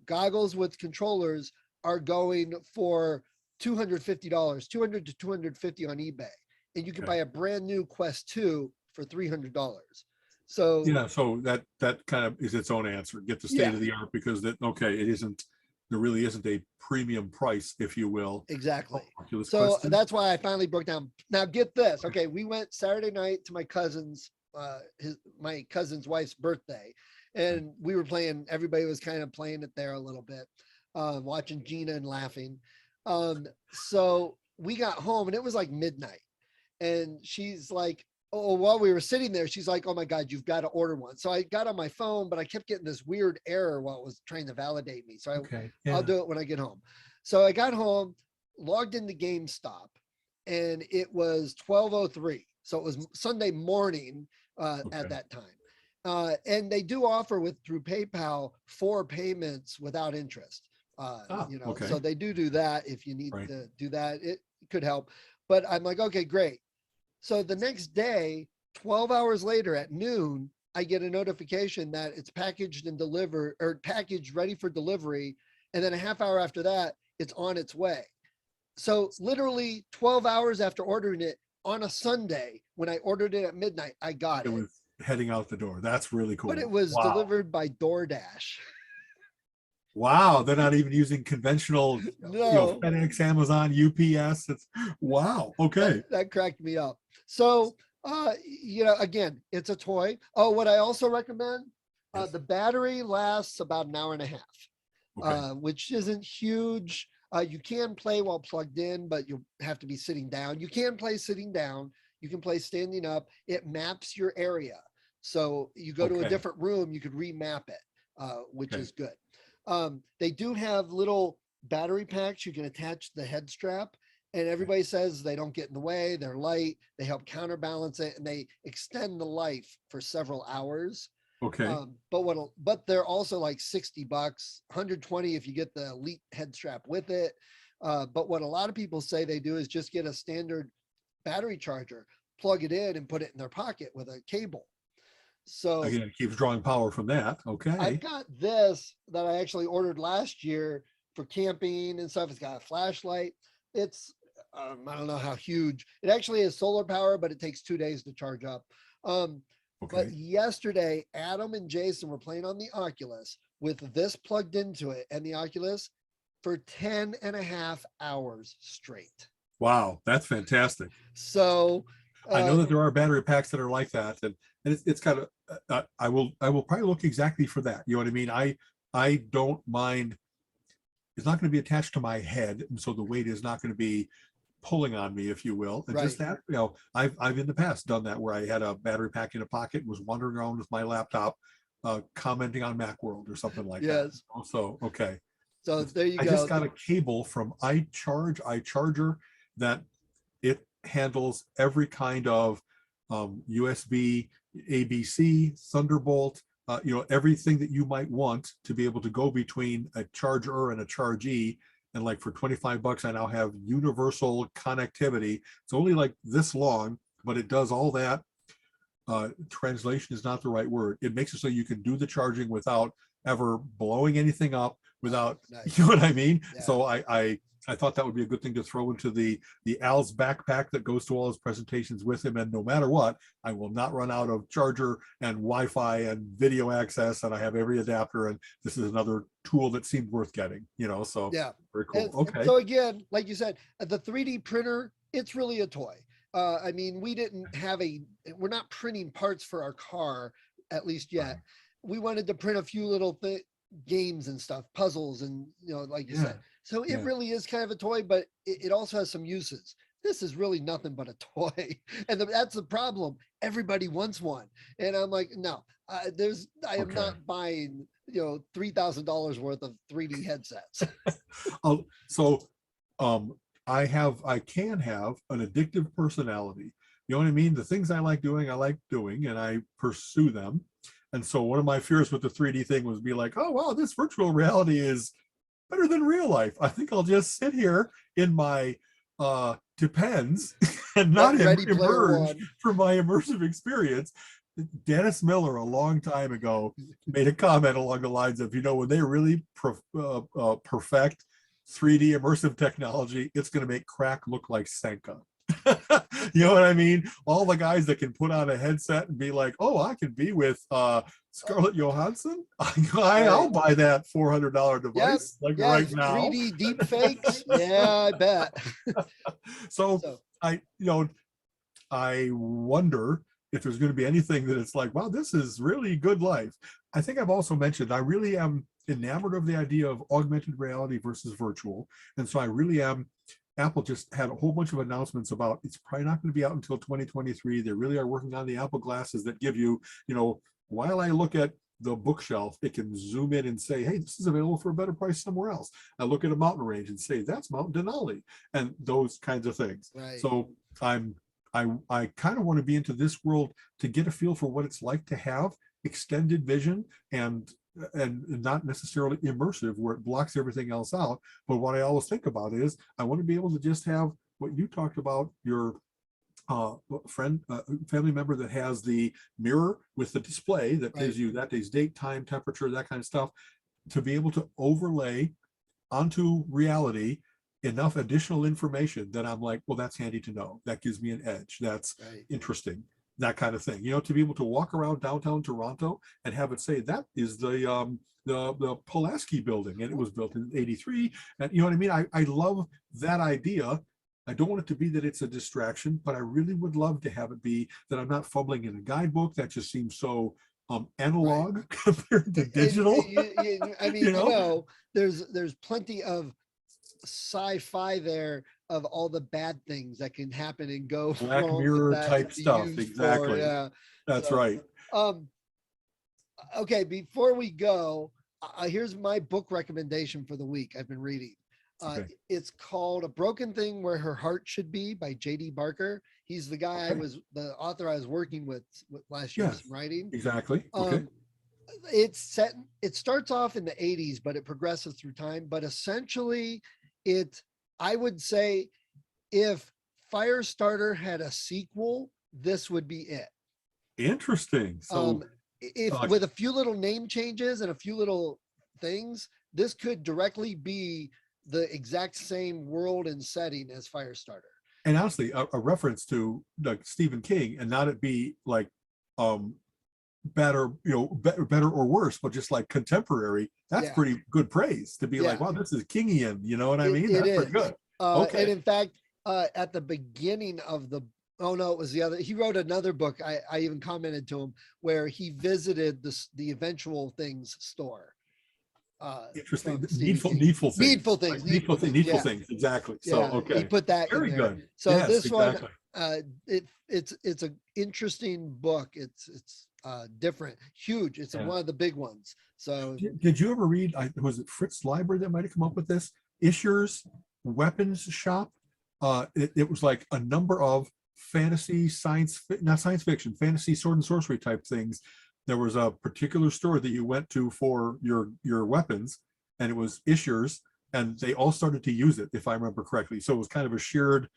goggles with controllers are going for $250, $200 to $250 on eBay. And you can buy a brand new Quest 2 for $300. So so that kind of is its own answer. Get the state of the art, because there really isn't a premium price, if you will. Exactly. So that's why I finally broke down. Now get this. Okay, we went Saturday night to my cousin's wife's birthday, and we were playing. Everybody was kind of playing it there a little bit, watching Gina and laughing. So we got home and it was like midnight, and she's like, oh, while we were sitting there, she's like, oh my God, you've got to order one. So I got on my phone, but I kept getting this weird error while it was trying to validate me. So I'll do it when I get home. So I got home, logged into GameStop, and it was 12:03. So it was Sunday morning at that time. And they do offer through PayPal 4 payments without interest. So they do that if you need to do that. It could help. But I'm like, okay, great. So the next day, 12 hours later at noon, I get a notification that it's packaged and delivered, or packaged ready for delivery. And then a half hour after that, it's on its way. So literally 12 hours after ordering it on a Sunday, when I ordered it at midnight, I got it. It was heading out the door. That's really cool. But it was delivered by DoorDash. Wow, they're not even using conventional, FedEx, Amazon, UPS. It's wow. Okay, that cracked me up. So, again, it's a toy. Oh, what I also recommend, the battery lasts about an hour and a half, which isn't huge. You can play while plugged in, but you'll have to be sitting down. You can play sitting down. You can play standing up. It maps your area. So you go to a different room, you could remap it, which is good. They do have little battery packs you can attach to the head strap, and everybody says they don't get in the way. They're light. They help counterbalance it, and they extend the life for several hours. But they're also like $60, $120 if you get the Elite head strap with it. But what a lot of people say they do is just get a standard battery charger, plug it in, and put it in their pocket with a cable. So again, it keeps drawing power from that. I've got this that I actually ordered last year for camping and stuff. It's got a flashlight. It's I don't know how huge. It actually is solar power, but it takes 2 days to charge up. But yesterday, Adam and Jason were playing on the Oculus with this plugged into it and the Oculus for 10 and a half hours straight. Wow, that's fantastic. So I know that there are battery packs that are like that, and it's kind of I will probably look exactly for that. You know what I mean? I don't mind. It's not going to be attached to my head, and so the weight is not going to be pulling on me, if you will. And just that, I've in the past done that where I had a battery pack in a pocket and was wandering around with my laptop, commenting on Macworld or something like that. So So there you go. I just got a cable from iCharger that it handles every kind of USB, ABC, Thunderbolt, everything that you might want to be able to go between a charger and a chargee. And like for $25, I now have universal connectivity. It's only like this long, but it does all that. Translation is not the right word. It makes it so you can do the charging without ever blowing anything up, without, you know what I mean? Yeah. So I thought that would be a good thing to throw into the Al's backpack that goes to all his presentations with him. And no matter what, I will not run out of charger and Wi-Fi and video access, and I have every adapter. And this is another tool that seemed worth getting, so very cool. And so again, like you said, the 3D printer, it's really a toy. I mean, we're not printing parts for our car, at least yet. We wanted to print a few little games and stuff, puzzles, and like you said. So it really is kind of a toy, but it also has some uses. This is really nothing but a toy. And that's the problem. Everybody wants one. And I'm like, no, I am not buying, $3,000 worth of 3D headsets. I can have an addictive personality. You know what I mean? The things I like doing, and I pursue them. And so one of my fears with the 3D thing was be like, oh, wow, this virtual reality is better than real life. I think I'll just sit here in my Depends and not emerge from my immersive experience. Dennis Miller a long time ago made a comment along the lines of, when they really perfect 3D immersive technology, it's going to make crack look like Senka. You know what I mean? All the guys that can put on a headset and be like, oh, I can be with Scarlett Johansson. I'll buy that $400 device right now. 3D deep fakes. Yeah, I bet. So I wonder if there's going to be anything that it's like, wow, this is really good life. I think I've also mentioned I really am enamored of the idea of augmented reality versus virtual. And so I really am. Apple just had a whole bunch of announcements about it's probably not going to be out until 2023. They really are working on the Apple glasses that give you, while I look at the bookshelf, it can zoom in and say, hey, this is available for a better price somewhere else. I look at a mountain range and say, that's Mount Denali, and those kinds of things. Right. So I'm I kind of want to be into this world to get a feel for what it's like to have extended vision and not necessarily immersive where it blocks everything else out. But what I always think about is I want to be able to just have what you talked about, your friend, family member that has the mirror with the display that gives you that day's date, time, temperature, that kind of stuff, to be able to overlay onto reality enough additional information that I'm like, well, that's handy to know. That gives me an edge. That's interesting. That kind of thing. You know, to be able to walk around downtown Toronto and have it say that is the Pulaski building, and it was built in '83. And you know what I mean? I love that idea. I don't want it to be that it's a distraction, but I really would love to have it be that I'm not fumbling in a guidebook. That just seems so analog compared to digital. I mean, you know, there's plenty of sci-fi there of all the bad things that can happen and go Black Mirror type stuff. Exactly. That's right. Okay, before we go, here's my book recommendation for the week I've been reading. It's called A Broken Thing Where Her Heart Should Be by J.D. Barker. He's the guy the author I was working with last year writing. Exactly. It starts off in the 80s, but it progresses through time. But essentially, I would say if Firestarter had a sequel, this would be it. Interesting. So with a few little name changes and a few little things, this could directly be the exact same world and setting as Firestarter. And honestly, a reference to like Stephen King, and not it be like better, you know, better or worse, but just like contemporary. That's pretty good praise to be like, wow, this is Kingian. You know what I mean? That's pretty good. And in fact, at the beginning of it was the other. He wrote another book. I even commented to him where he visited the Eventual Things store. Interesting. Needful things. Exactly. So he put that very in there. good. So this one, it's an interesting book. It's different, huge. It's one of the big ones. So did you ever read? Was it Fritz Leiber that might have come up with this? Isher's Weapons Shop. It was like a number of fantasy, not science fiction, fantasy sword and sorcery type things. There was a particular store that you went to for your weapons, and it was Isher's, and they all started to use it, if I remember correctly. So it was kind of a shared.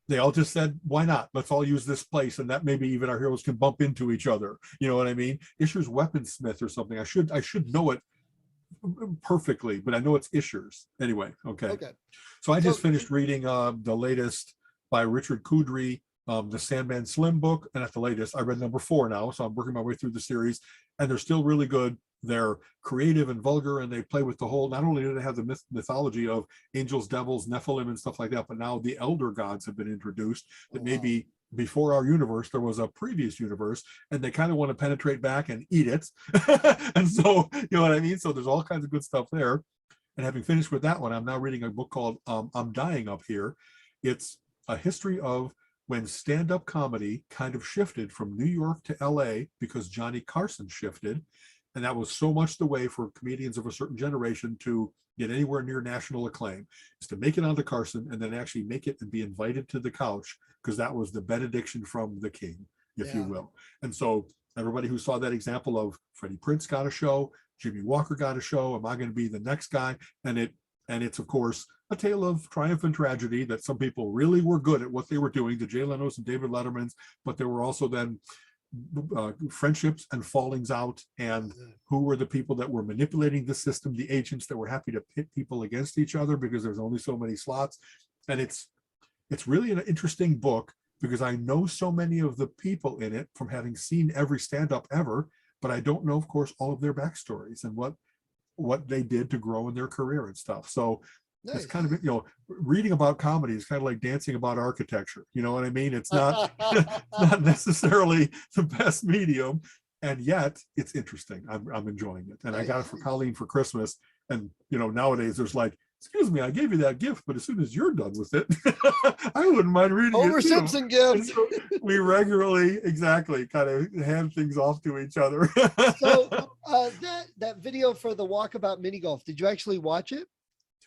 They all just said, why not? Let's all use this place, and that maybe even our heroes can bump into each other. You know what I mean? Isher's Weaponsmith or something. I should know it perfectly, but I know it's Isher's. Anyway, okay. So I just finished reading the latest by Richard Kudry, the Sandman Slim book, and at the latest, I read number 4 now, so I'm working my way through the series, and they're still really good. They're creative and vulgar, and they play with the whole, not only do they have the mythology of angels, devils, Nephilim, and stuff like that, but now the elder gods have been introduced, that maybe before our universe, there was a previous universe, and they kind of want to penetrate back and eat it. And so, you know what I mean? So there's all kinds of good stuff there. And having finished with that one, I'm now reading a book called I'm Dying Up Here. It's a history of when stand-up comedy kind of shifted from New York to LA because Johnny Carson shifted. And that was so much the way for comedians of a certain generation to get anywhere near national acclaim, is to make it onto Carson and then actually make it and be invited to the couch, because that was the benediction from the king, if you will. And so everybody who saw that example of Freddie Prinze got a show, Jimmy Walker got a show, am I going to be the next guy? And it's of course a tale of triumph and tragedy, that some people really were good at what they were doing, the Jay Leno's and David Letterman's, but there were also then friendships and fallings out, and who were the people that were manipulating the system, the agents that were happy to pit people against each other because there's only so many slots. And it's really an interesting book, because I know so many of the people in it from having seen every stand-up ever, but I don't know, of course, all of their backstories and what they did to grow in their career and stuff. So it's kind of, you know, reading about comedy is kind of like dancing about architecture. You know what I mean? It's not not necessarily the best medium, and yet it's interesting. I'm enjoying it, and I got it for Colleen for Christmas. And you know, nowadays there's like, excuse me, I gave you that gift, but as soon as you're done with it, I wouldn't mind reading Homer it too. Simpson gift. So we regularly, kind of hand things off to each other. So that video for the Walkabout mini golf, did you actually watch it?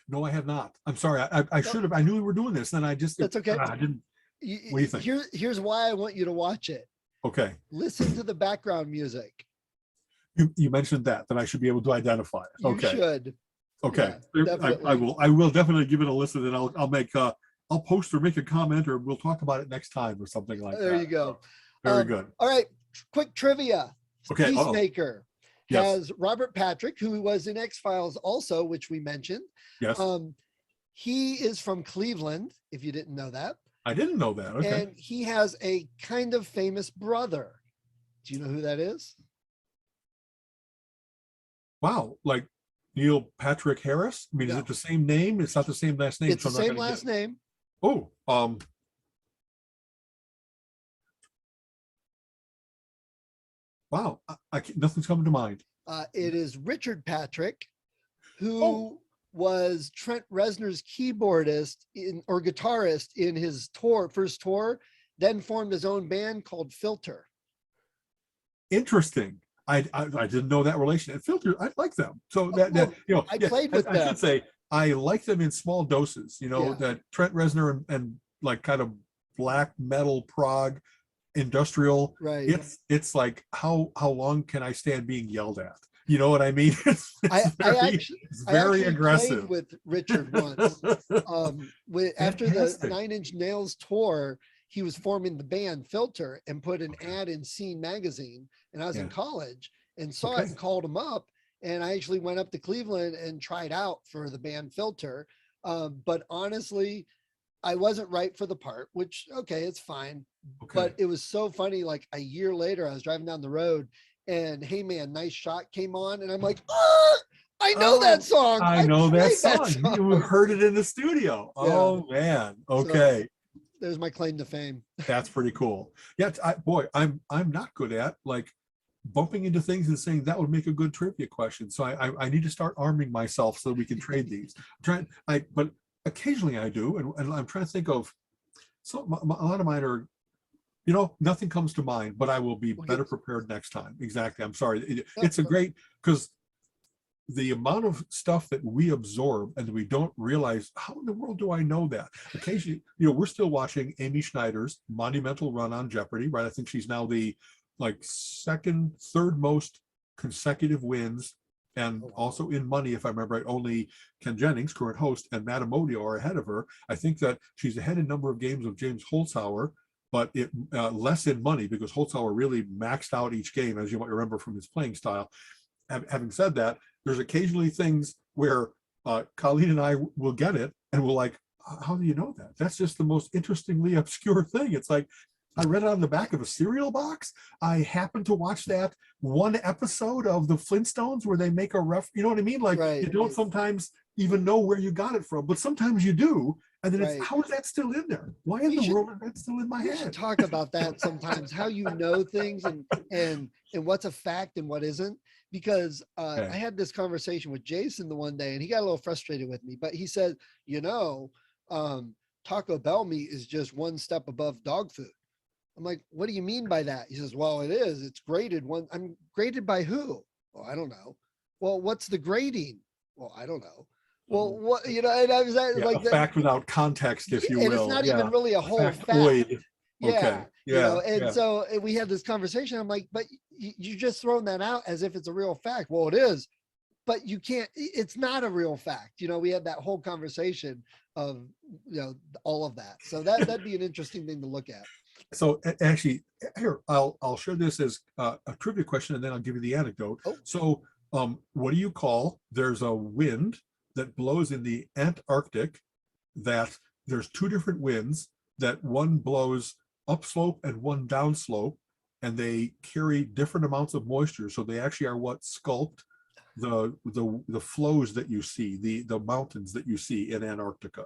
No, I have not. I'm sorry. I should have. I knew we were doing this, and I just. That's okay. I didn't. What do you think? Here's why I want you to watch it. Okay. Listen to the background music. You mentioned that I should be able to identify it. Okay. You should. Okay. Yeah, I will definitely give it a listen, and I'll post or make a comment, or we'll talk about it next time or something like that. There you go. Very good. All right. Quick trivia. Okay. Peacemaker Yes. has Robert Patrick, who was in X-Files also, which we mentioned. Yes. He is from Cleveland, if you didn't know that. I didn't know that. Okay. And he has a kind of famous brother. Do you know who that is? Wow. Like Neil Patrick Harris? I mean, No. Is it the same name? It's not the same last name. It's the same last name. Oh, wow. Nothing's coming to mind. It is Richard Patrick, who was Trent Reznor's keyboardist or guitarist in his first tour, then formed his own band called Filter. Interesting. I didn't know that relation. And Filter, I like them. So I played with them. I should say I like them in small doses. That Trent Reznor and like kind of black metal prog industrial. Right. It's like how long can I stand being yelled at? You know what I mean? It's very aggressive. Played with Richard once. After the Nine Inch Nails tour, he was forming the band Filter and put an ad in Scene magazine. And I was in college and saw it and called him up. And I actually went up to Cleveland and tried out for the band Filter. But honestly, I wasn't right for the part, which, okay, it's fine. Okay. But it was so funny. Like a year later, I was driving down the road and Hey Man, Nice Shot came on. And I'm like, I know that song. I know that song. You heard it in the studio. Yeah. Oh, man. Okay. So, there's my claim to fame. That's pretty cool. Yeah, I'm not good at like bumping into things and saying that would make a good trivia question. So I need to start arming myself so we can trade these. But occasionally I do, and I'm trying to think of. So a lot of mine are, nothing comes to mind, but I will be better prepared next time. Exactly. I'm sorry. It's a great because the amount of stuff that we absorb and we don't realize, how in the world do I know that? Occasionally, we're still watching Amy Schneider's monumental run on Jeopardy, right? I think she's now the third most consecutive wins, and also in money, if I remember right. Only Ken Jennings, current host, and Matt Amodio are ahead of her. I think that she's ahead in number of games of James Holzhauer, but less in money because Holzhauer really maxed out each game, as you might remember from his playing style. Having said that, there's occasionally things where Colleen and I will get it and we're like, how do you know that? That's just the most interestingly obscure thing. It's like, I read it on the back of a cereal box. I happened to watch that one episode of the Flintstones where they make a you know what I mean? Like You don't sometimes even know where you got it from, but sometimes you do. And then it's, how is that still in there? Why in the world is that still in my head? We should talk about that sometimes, how you know things and what's a fact and what isn't. Because I had this conversation with Jason the one day and he got a little frustrated with me, but he said, Taco Bell meat is just one step above dog food. I'm like, what do you mean by that? He says, well, it is. It's graded. I'm graded by who? Well, I don't know. Well, what's the grading? Well, I don't know. Well, what, and I was like, a fact without context, if you will. And it's not even really a whole fact. Okay. So we had this conversation. I'm like, but you just thrown that out as if it's a real fact. Well, it is, but you can't, it's not a real fact. We had that whole conversation of, all of that. So that'd be an interesting thing to look at. So actually here, I'll share this as a trivia question and then I'll give you the anecdote. So what do you call, there's a wind that blows in the Antarctic that there's two different winds that one blows upslope and one downslope, and they carry different amounts of moisture. So they actually are what sculpt the flows that you see, the mountains that you see in Antarctica.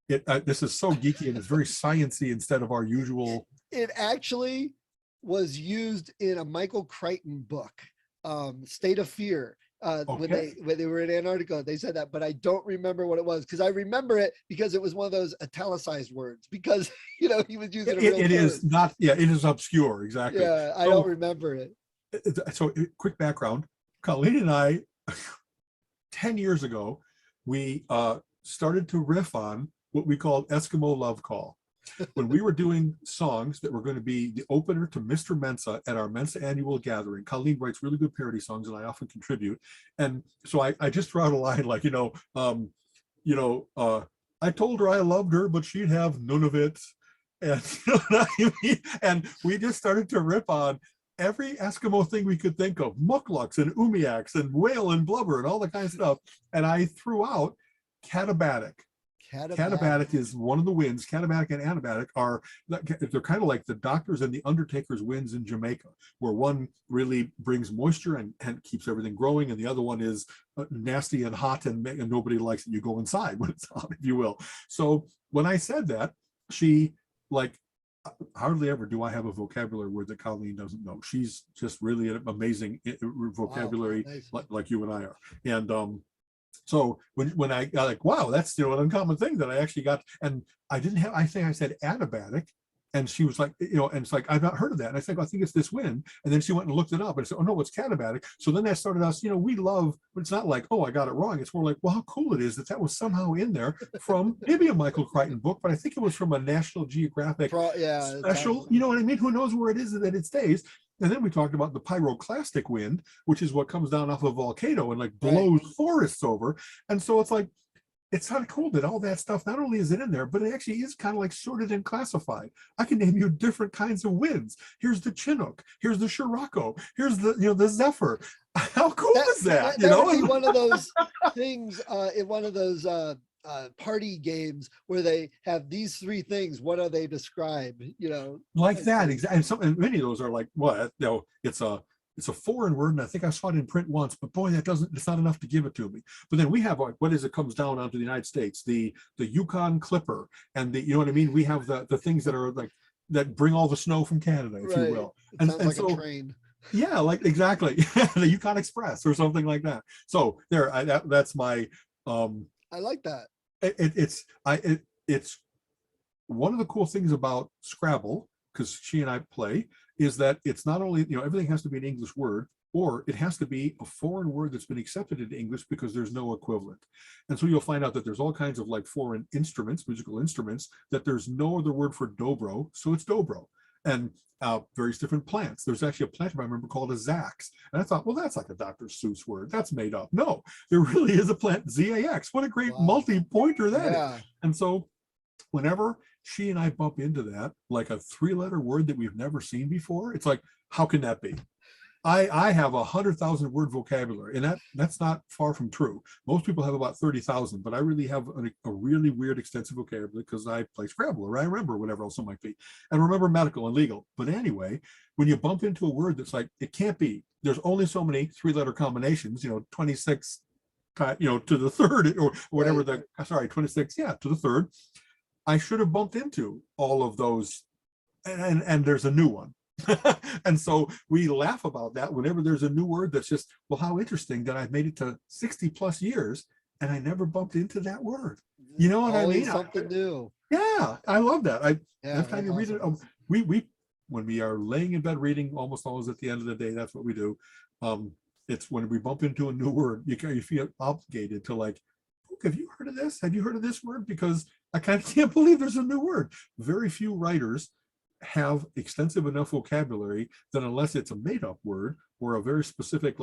This is so geeky and it's very sciencey instead of our usual. It actually was used in a Michael Crichton book, State of Fear. When they were in Antarctica, they said that, but I don't remember what it was because I remember it because it was one of those italicized words because he was using it is not. Yeah, it is obscure. Exactly. Yeah, I don't remember it. So quick background: Colleen and I, 10 years ago, we started to riff on what we called Eskimo Love Call. when we were doing songs that were going to be the opener to Mr. Mensa at our Mensa annual gathering. Colleen writes really good parody songs, and I often contribute. And so I just threw out a line like, I told her I loved her, but she'd have none of it. And, you know what I mean? And we just started to rip on every Eskimo thing we could think of, mukluks and umiaks and whale and blubber and all the kind of stuff. And I threw out catabatic. Catabatic is one of the winds. Catabatic and anabatic they're kind of like the doctors and the undertakers winds in Jamaica, where one really brings moisture and keeps everything growing, and the other one is nasty and hot and nobody likes it. You go inside when it's hot, if you will. So when I said that, she hardly ever do I have a vocabulary word that Colleen doesn't know. She's just really an amazing vocabulary. Wow, like you and I are. And so when I got like, wow, that's an uncommon thing that I actually got. And I think I said anabatic, and she was like, and it's like, I've not heard of that. And I think it's this wind. And then she went and looked it up and said, oh no, it's catabatic. So then that started us, we love, but it's not like, oh, I got it wrong. It's more like, well, how cool it is that was somehow in there from maybe a Michael Crichton book, but I think it was from a National Geographic special. You know what I mean? Who knows where it is that it stays? And then we talked about the pyroclastic wind, which is what comes down off a volcano and blows forests over. And so it's like, it's kind of cool that all that stuff, not only is it in there, but it actually is kind of sorted and classified. I can name you different kinds of winds. Here's the Chinook. Here's the Scirocco. Here's the Zephyr. How cool is that? That would be one of those things in one of those party games where they have these three things. What do they describe? Like that, exactly. And many of those are like, what? It's a foreign word, and I think I saw it in print once, but boy, it's not enough to give it to me. But then we have it comes down onto the United States, the Yukon Clipper, and you know what I mean? We have the things that are that bring all the snow from Canada, if you will. It sounds like a train. Yeah, exactly. The Yukon Express or something like that. So that's my I like that. It's one of the cool things about Scrabble, because she and I play, is that it's not only, everything has to be an English word, or it has to be a foreign word that's been accepted into English because there's no equivalent. And so you'll find out that there's all kinds of foreign instruments, musical instruments, that there's no other word for dobro, so it's dobro. And various different plants. There's actually a plant I remember called a Zax. And I thought, well, that's like a Dr. Seuss word. That's made up. No, there really is a plant, ZAX. What a great multi-pointer that is. And so whenever she and I bump into that, like a three-letter word that we've never seen before, it's like, how can that be? I have 100,000 word vocabulary, and that's not far from true. Most people have about 30,000, but I really have a really weird, extensive vocabulary because I play Scrabble, or I remember whatever else it might be, and remember medical and legal. But anyway, when you bump into a word that's like, it can't be, there's only so many three-letter combinations, 26, to the third, or whatever 26, to the third. I should have bumped into all of those, and there's a new one. And so we laugh about that whenever there's a new word that's just, well, how interesting that I've made it to 60 plus years and I never bumped into that word. You know what I mean? Something new. Yeah, I love that. Every time you read it, we when we are laying in bed reading, almost always at the end of the day, that's what we do. It's when we bump into a new word, you feel obligated to have you heard of this? Have you heard of this word? Because I kind of can't believe there's a new word. Very few writers have extensive enough vocabulary that unless it's a made-up word or a very specific,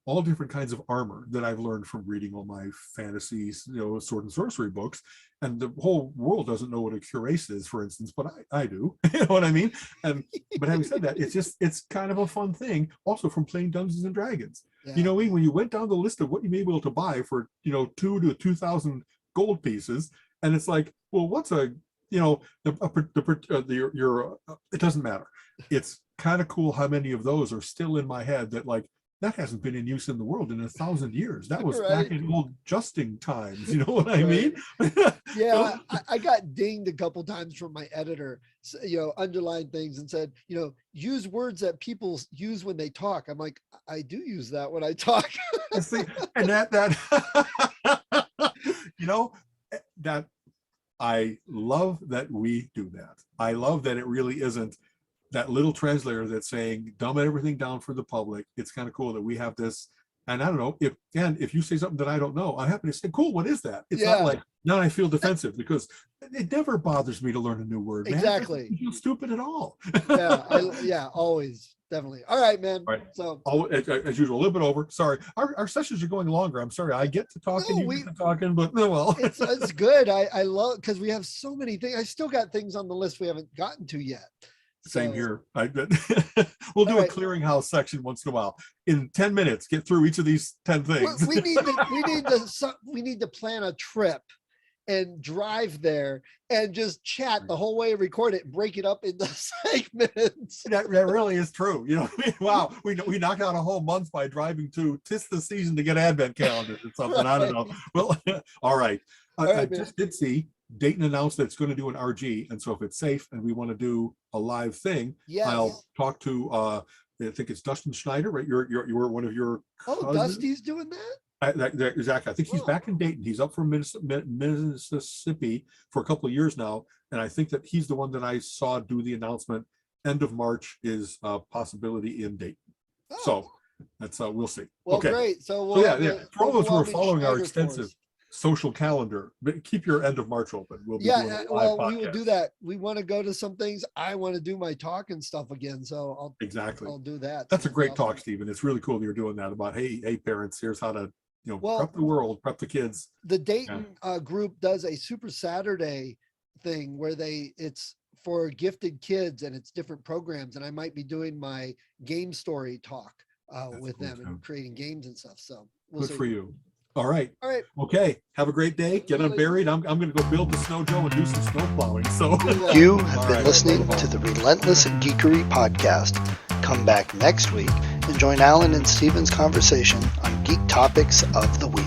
all different kinds of armor that I've learned from reading all my fantasies, sword and sorcery books, and the whole world doesn't know what a cuirass is, for instance, but I do. You know what I mean? But having said that, it's kind of a fun thing also from playing Dungeons and Dragons. Yeah. When you went down the list of what you may be able to buy for 2 to 2,000 gold pieces, and it's like, well, what's it doesn't matter. It's kind of cool how many of those are still in my head that hasn't been in use in the world in 1,000 years. That was back in old justing times. You know what I mean? Yeah, I got dinged a couple times from my editor, underlined things and said, use words that people use when they talk. I'm like, I do use that when I talk. See, and that that I love that we do that. I love that it really isn't that little translator that's saying dumb everything down for the public. It's kind of cool that we have this And I don't know if you say something that I don't know, I'm happy to say, cool, what is that? It's Yeah. not like now I feel defensive because it never bothers me to learn a new word. Man. Exactly. It doesn't feel stupid at all. Yeah, always. Definitely. All right, man. All right. So As usual, a little bit over. Sorry. Our sessions are going longer. I'm sorry. I get to talking, No, you get to talking, but no, well. it's good. I love, because we have so many things. I still got things on the list we haven't gotten to yet. Same So, here. We'll do All a right. clearinghouse section once in a while. In 10 minutes, get through each of these 10 things. We need to plan a trip and drive there and just chat the whole way, record it, and break it up into segments. That really is true. You know, wow, we knocked out a whole month by driving to tis the season to get advent calendars or something. I don't know. Well, all right. I just did see Dayton announced that it's going to do an RG, and so if it's safe and we want to do a live thing, Yes. I'll talk to I think it's Dustin Schneider, right? You're one of your Oh, cousins? Dusty's doing that? Exactly. I think he's Wow. back in Dayton. He's up from Mississippi for a couple of years now, and I think that he's the one that I saw do the announcement. End of March is a possibility in Dayton. Oh. So that's we'll see. Well, Okay. great. So So we'll yeah, have yeah. the For all those who are overwhelming following our Schneider extensive force. social calendar, but keep your end of March open. We'll be doing a live Well, we podcast. will do that. We want to go to some things. I want to do my talk and stuff again, so Exactly. I'll do that. That's a So great awesome. talk, Stephen. It's really cool that you're doing that about hey parents, here's how to Well, prep the world, prep the kids. The Dayton group does a Super Saturday thing where it's for gifted kids and it's different programs, and I might be doing my game story talk with cool, them too. and creating games and stuff. So we'll Good see. for you. All right. All right. Okay. Have a great day. Get unburied. I'm going to go build the snow Joe and do some snow plowing. So You have All been right. listening to the Relentless Geekery podcast. Come back next week and join Alan and Steven's conversation on geek topics of the week.